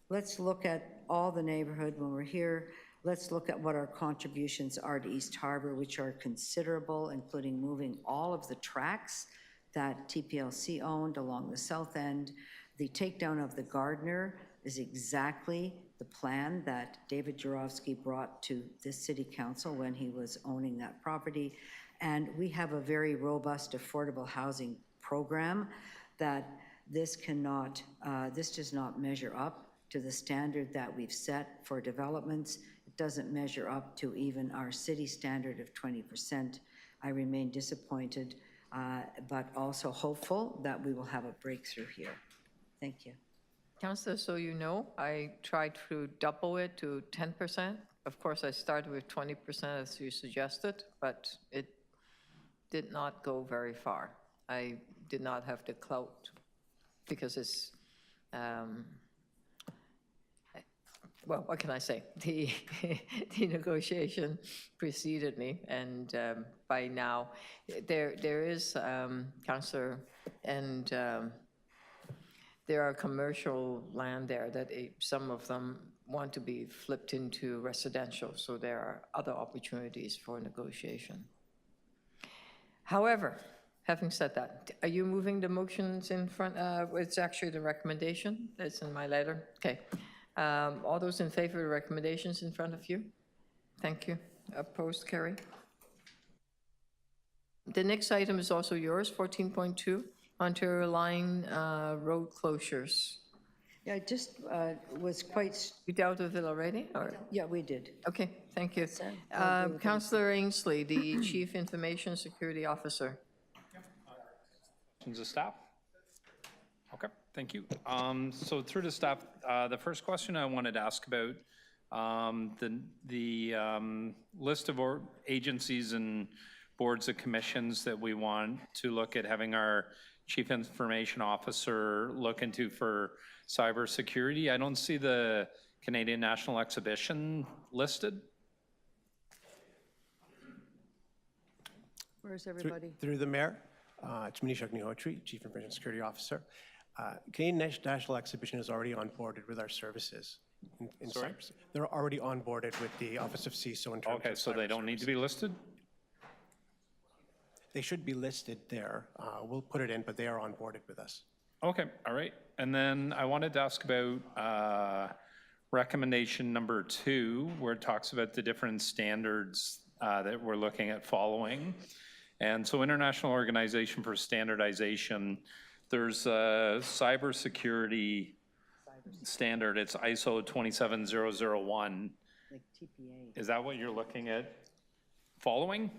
let's look at all the neighborhood when we're here. Let's look at what our contributions are to East Harbour, which are considerable, including moving all of the tracks that TPLC owned along the south end. The takedown of the Gardner is exactly the plan that David Jarofsky brought to this city council when he was owning that property. And we have a very robust affordable housing program that this does not measure up to the standard that we've set for developments. It doesn't measure up to even our city standard of 20%. I remain disappointed, but also hopeful that we will have a breakthrough here. Thank you. Councillor, so you know, I tried to double it to 10%. Of course, I started with 20% as you suggested, but it did not go very far. I did not have the clout because it's, well, what can I say? The negotiation preceded me, and by now, there is, Councillor, and there are commercial land there that some of them want to be flipped into residential, so there are other opportunities for negotiation. However, having said that, are you moving the motions in front? It's actually the recommendation that's in my letter. Okay. All those in favor of the recommendations in front of you? Thank you. Opposed, carry. The next item is also yours, 14.2. Ontario Line road closures. Yeah, I just was quite, You dealt with it already, or? yeah, we did. Okay, thank you. I agree with Councillor Ainsley, the Chief Information Security Officer. Questions of staff? Okay, thank you. So through to staff, the first question I wanted to ask about the list of agencies and boards and commissions that we want to look at having our Chief Information Officer look into for cybersecurity. I don't see the Canadian National Exhibition listed. Where's everybody? Through the Mayor, it's Manish Agnihotri, Chief Information Security Officer. Canadian National Exhibition is already onboarded with our services. Sorry? They're already onboarded with the Office of CISO in terms Okay, of so they don't need to be listed? They should be listed there. We'll put it in, but they are onboarded with us. Okay, all right. And then I wanted to ask about recommendation number 2, where it talks about the different standards that we're looking at following. And so International Organization for Standardization, there's a cybersecurity standard. It's ISO 27001. Like TPA. Is that what you're looking at following?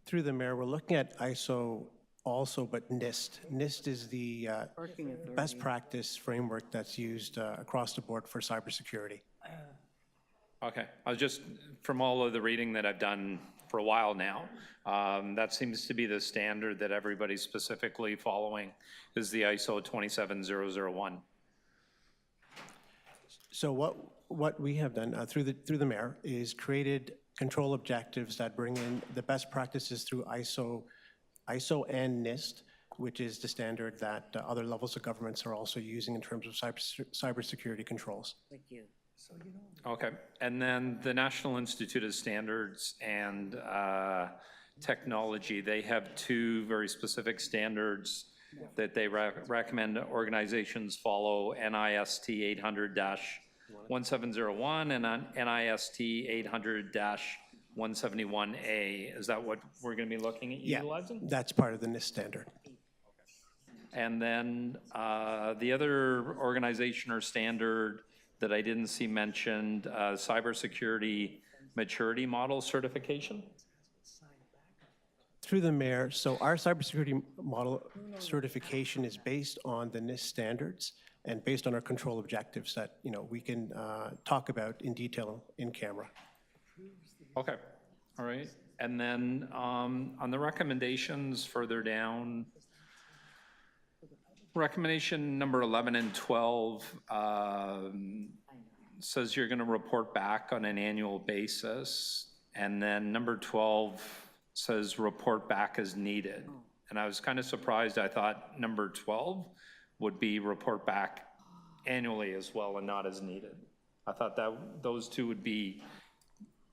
Through the Mayor, we're looking at ISO also, but NIST. NIST is the best practice framework that's used across the board for cybersecurity. Okay, I was just, from all of the reading that I've done for a while now, that seems to be the standard that everybody's specifically following is the ISO 27001. So what we have done through the Mayor is created control objectives that bring in the best practices through ISO and NIST, which is the standard that other levels of governments are also using in terms of cybersecurity controls. Thank you. Okay, and then the National Institute of Standards and Technology, they have 2 very specific standards that they recommend organizations follow, NIST 800-1701 and NIST 800-171A. Is that what we're going to be looking at utilizing? Yeah, that's part of the NIST standard. And then the other organization or standard that I didn't see mentioned, cybersecurity maturity model certification? Through the Mayor, so our cybersecurity model certification is based on the NIST standards and based on our control objectives that we can talk about in detail in camera. Okay, all right. And then on the recommendations further down, recommendation number 11 and 12 says you're going to report back on an annual basis. And then number 12 says report back as needed. And I was kind of surprised. I thought number 12 would be report back annually as well and not as needed. I thought that those 2 would be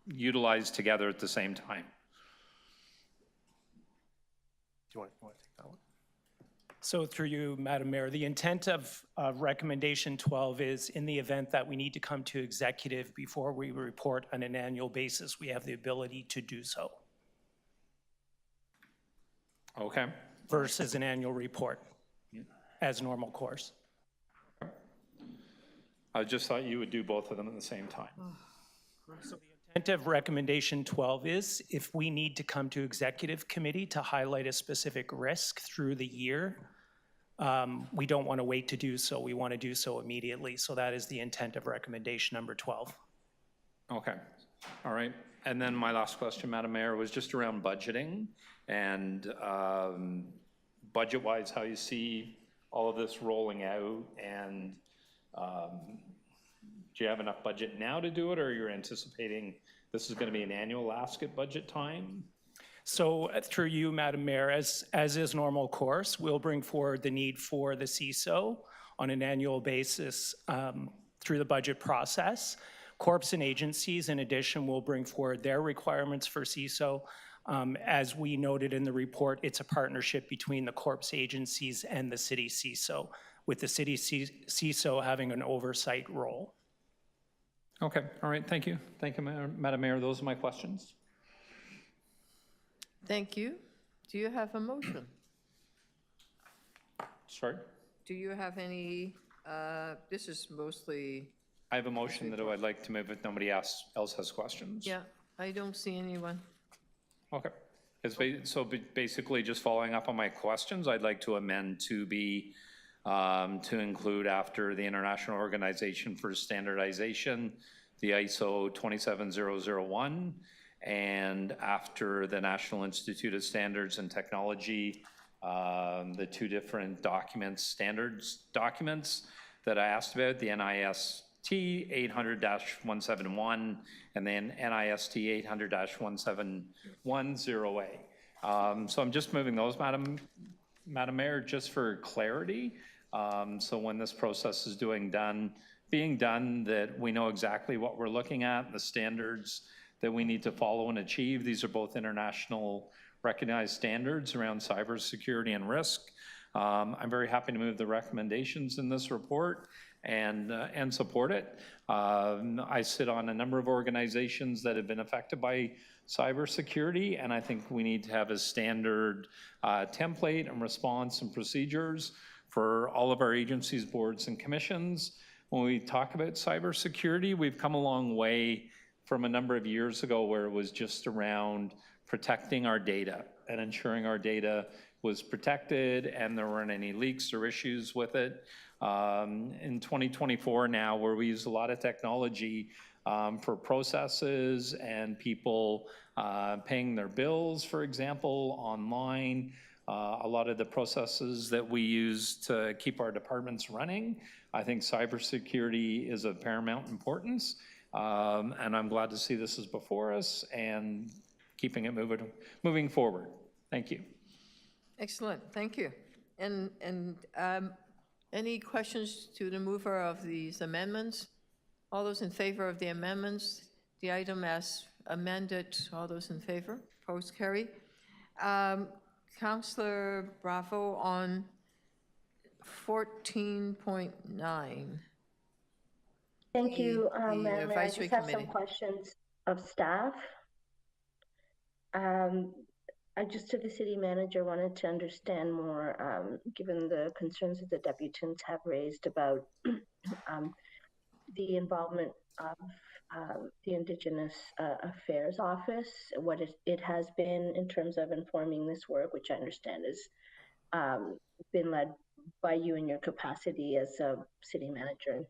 utilized together at the same time. Do you want to take that one? So through you, Madam Mayor, the intent of recommendation 12 is in the event that we need to come to executive before we report on an annual basis, we have the ability to do so. Okay. Versus an annual report as normal course. I just thought you would do both of them at the same time. So the intent of recommendation 12 is if we need to come to executive committee to highlight a specific risk through the year, we don't want to wait to do so. We want to do so immediately. So that is the intent of recommendation number 12. Okay, all right. And then my last question, Madam Mayor, was just around budgeting and budget-wise, how you see all of this rolling out, and do you have enough budget now to do it, or you're anticipating this is going to be an annual ask at budget time? So through you, Madam Mayor, as is normal course, we'll bring forward the need for the CISO on an annual basis through the budget process. Corps and agencies, in addition, will bring forward their requirements for CISO. As we noted in the report, it's a partnership between the Corps agencies and the city CISO, with the city CISO having an oversight role. Okay, all right, thank you. Thank you, Madam Mayor. Those are my questions. Thank you. Do you have a motion? Sorry? Do you have any This is mostly, I have a motion that I'd like to move if nobody else has questions. yeah, I don't see anyone. Okay. So basically, just following up on my questions, I'd like to amend 2B to include after the International Organization for Standardization, the ISO 27001, and after the National Institute of Standards and Technology, the two different standards documents that I asked about, the NIST 800-171 and then NIST 800-171-0A. So I'm just moving those, Madam Mayor, just for clarity. So when this process is being done, that we know exactly what we're looking at, the standards that we need to follow and achieve. These are both international recognized standards around cybersecurity and risk. I'm very happy to move the recommendations in this report and support it. I sit on a number of organizations that have been affected by cybersecurity, and I think we need to have a standard template and response and procedures for all of our agencies, boards, and commissions. When we talk about cybersecurity, we've come a long way from a number of years ago where it was just around protecting our data and ensuring our data was protected and there weren't any leaks or issues with it. In 2024 now, where we use a lot of technology for processes and people paying their bills, for example, online, a lot of the processes that we use to keep our departments running, I think cybersecurity is of paramount importance. And I'm glad to see this is before us and keeping it moving forward. Thank you. Excellent, thank you. And any questions to the mover of these amendments? All those in favor of the amendments, the item as amended, all those in favor? Opposed, carried. Councillor Bravo on 14.9. Thank you, Madam Mayor. I Advisory just have some Committee. questions of staff. I just, to the city manager, wanted to understand more, given the concerns that the deputants have raised about the involvement of the Indigenous Affairs Office, what it has been in terms of informing this work, which I understand has been led by you in your capacity as a city manager,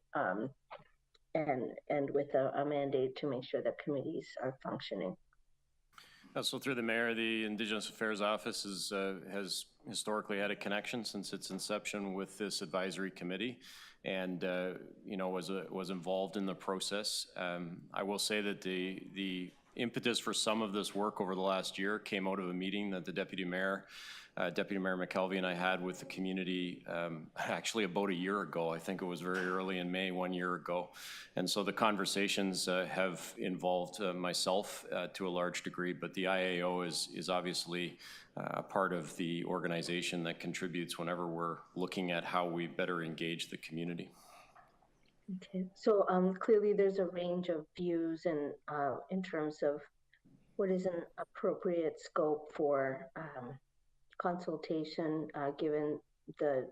and with a mandate to make sure that committees are functioning. So through the mayor, the Indigenous Affairs Office has historically had a connection since its inception with this advisory committee, and was involved in the process. I will say that the impetus for some of this work over the last year came out of a meeting that the Deputy Mayor McKelvey and I had with the community actually about a year ago. I think it was very early in May, 1 year ago. And so the conversations have involved myself to a large degree, but the IAO is obviously a part of the organization that contributes whenever we're looking at how we better engage the community. Okay, so clearly there's a range of views and in terms of what is an appropriate scope for consultation, given the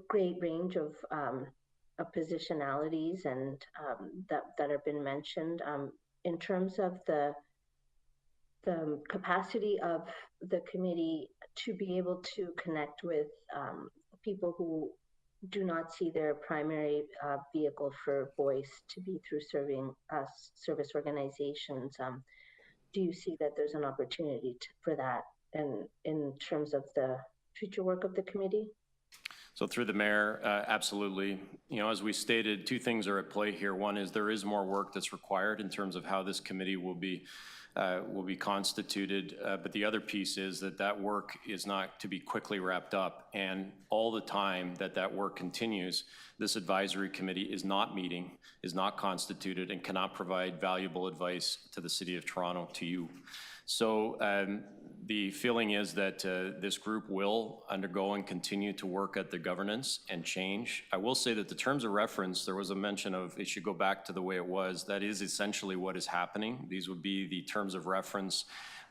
great range of positionalities and that have been mentioned. In terms of the capacity of the committee to be able to connect with people who do not see their primary vehicle for voice to be through service organizations, do you see that there's an opportunity for that? And in terms of the future work of the committee? So through the mayor, absolutely. As we stated, two things are at play here. One is there is more work that's required in terms of how this committee will be constituted. But the other piece is that work is not to be quickly wrapped up. And all the time that work continues, this advisory committee is not meeting, is not constituted, and cannot provide valuable advice to the City of Toronto, to you. So the feeling is that this group will undergo and continue to work at the governance and change. I will say that the terms of reference, there was a mention of it should go back to the way it was. That is essentially what is happening. These would be the terms of reference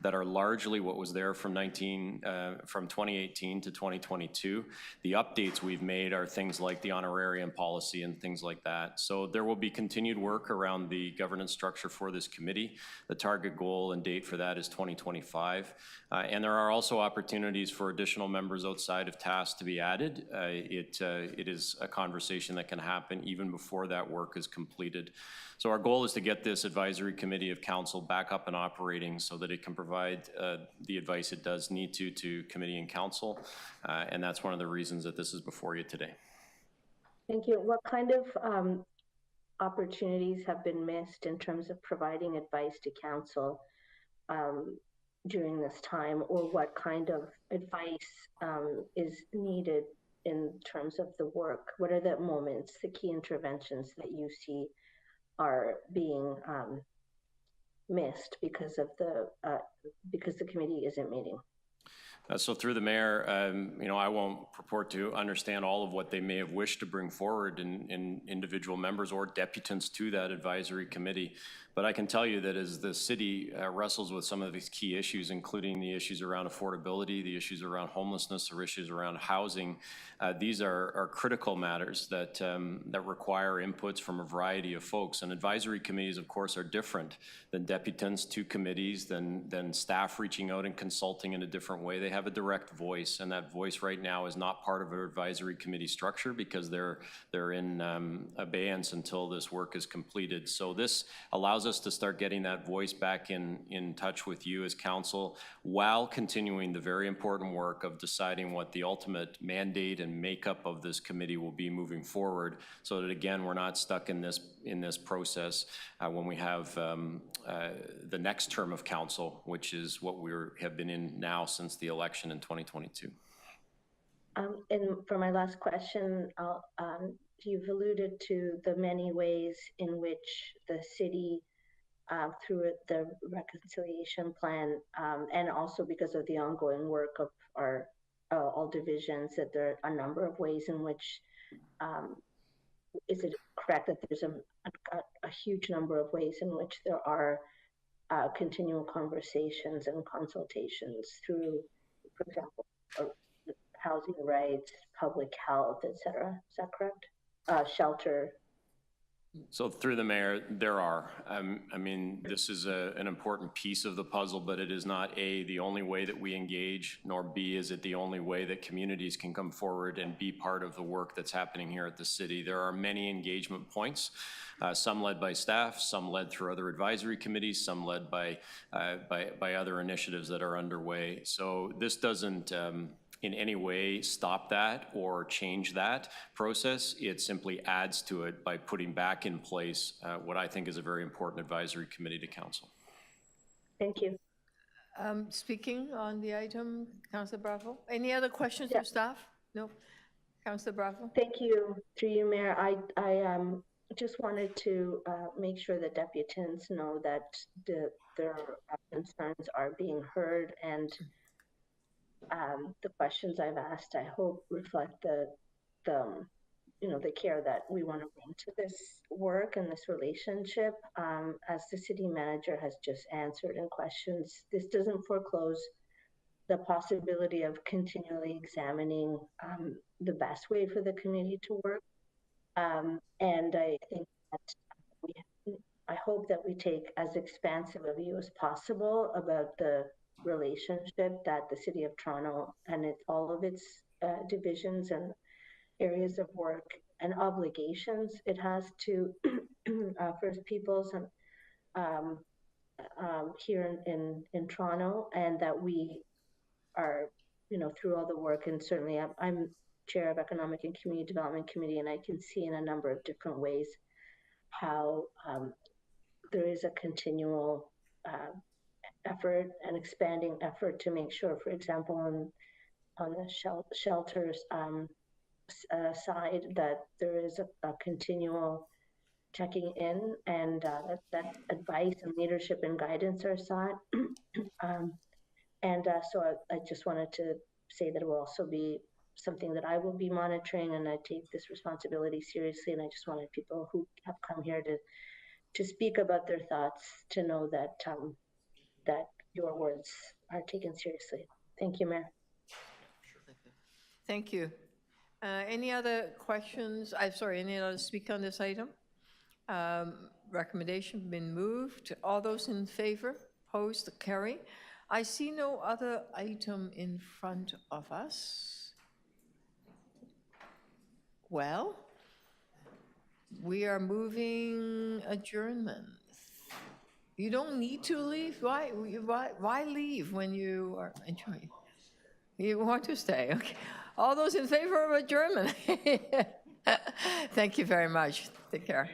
that are largely what was there from 2018 to 2022. The updates we've made are things like the honorarium policy and things like that. So there will be continued work around the governance structure for this committee. The target goal and date for that is 2025. And there are also opportunities for additional members outside of tasks to be added. It is a conversation that can happen even before that work is completed. So our goal is to get this advisory committee of council back up and operating so that it can provide the advice it does need to committee and council. And that's one of the reasons that this is before you today. Thank you. What kind of opportunities have been missed in terms of providing advice to council during this time, or what kind of advice is needed in terms of the work? What are the moments, the key interventions that you see are being missed because of because the committee isn't meeting? So through the mayor, I won't purport to understand all of what they may have wished to bring forward in individual members or deputants to that advisory committee. But I can tell you that as the city wrestles with some of these key issues, including the issues around affordability, the issues around homelessness, or issues around housing, these are critical matters that require inputs from a variety of folks. And advisory committees, of course, are different than deputants to committees, than staff reaching out and consulting in a different way. They have a direct voice, and that voice right now is not part of an advisory committee structure because they're in abeyance until this work is completed. So this allows us to start getting that voice back in touch with you as council while continuing the very important work of deciding what the ultimate mandate and makeup of this committee will be moving forward, so that again we're not stuck in this process when we have the next term of council, which is what we have been in now since the election in 2022. And for my last question, you've alluded to the many ways in which the city, through the reconciliation plan, and also because of the ongoing work of our all divisions, that there are a number of ways in which, is it correct that there's a huge number of ways in which there are continual conversations and consultations through, for example, housing rights, public health, etc. Is that correct? Shelter. So through the mayor, there are. I mean, this is an important piece of the puzzle, but it is not A, the only way that we engage, nor B, is it the only way that communities can come forward and be part of the work that's happening here at the city. There are many engagement points, some led by staff, some led through other advisory committees, some led by other initiatives that are underway. So this doesn't in any way stop that or change that process. It simply adds to it by putting back in place what I think is a very important advisory committee to council. Thank you. Speaking on the item, Councillor Bravo. Any other questions of staff? No. Councillor Bravo. Thank you. Through you, Mayor. I just wanted to make sure that deputants know that their concerns are being heard, and the questions I've asked, I hope, reflect the care that we want to bring to this work and this relationship. As the city manager has just answered in questions, this doesn't foreclose the possibility of continually examining the best way for the community to work. And I think that I hope that we take as expansive a view as possible about the relationship that the City of Toronto and all of its divisions and areas of work and obligations it has to First Peoples and here in Toronto, and that we are, through all the work, and certainly I'm chair of Economic and Community Development Committee, and I can see in a number of different ways how there is a continual effort, an expanding effort to make sure, for example, on the shelters side, that there is a continual checking in, and that advice and leadership and guidance are sought. So I just wanted to say that it will also be something that I will be monitoring, and I take this responsibility seriously, and I just wanted people who have come here to speak about their thoughts to know that that your words are taken seriously. Thank you, Mayor. Thank you. Any other questions? I'm sorry, any other speak on this item? Recommendation been moved. All those in favor? Opposed? Carry. I see no other item in front of us. Well, we are moving adjournment. You don't need to leave. Why leave when you are enjoying? You want to stay? Okay. All those in favor of adjournment? Thank you very much. Take care.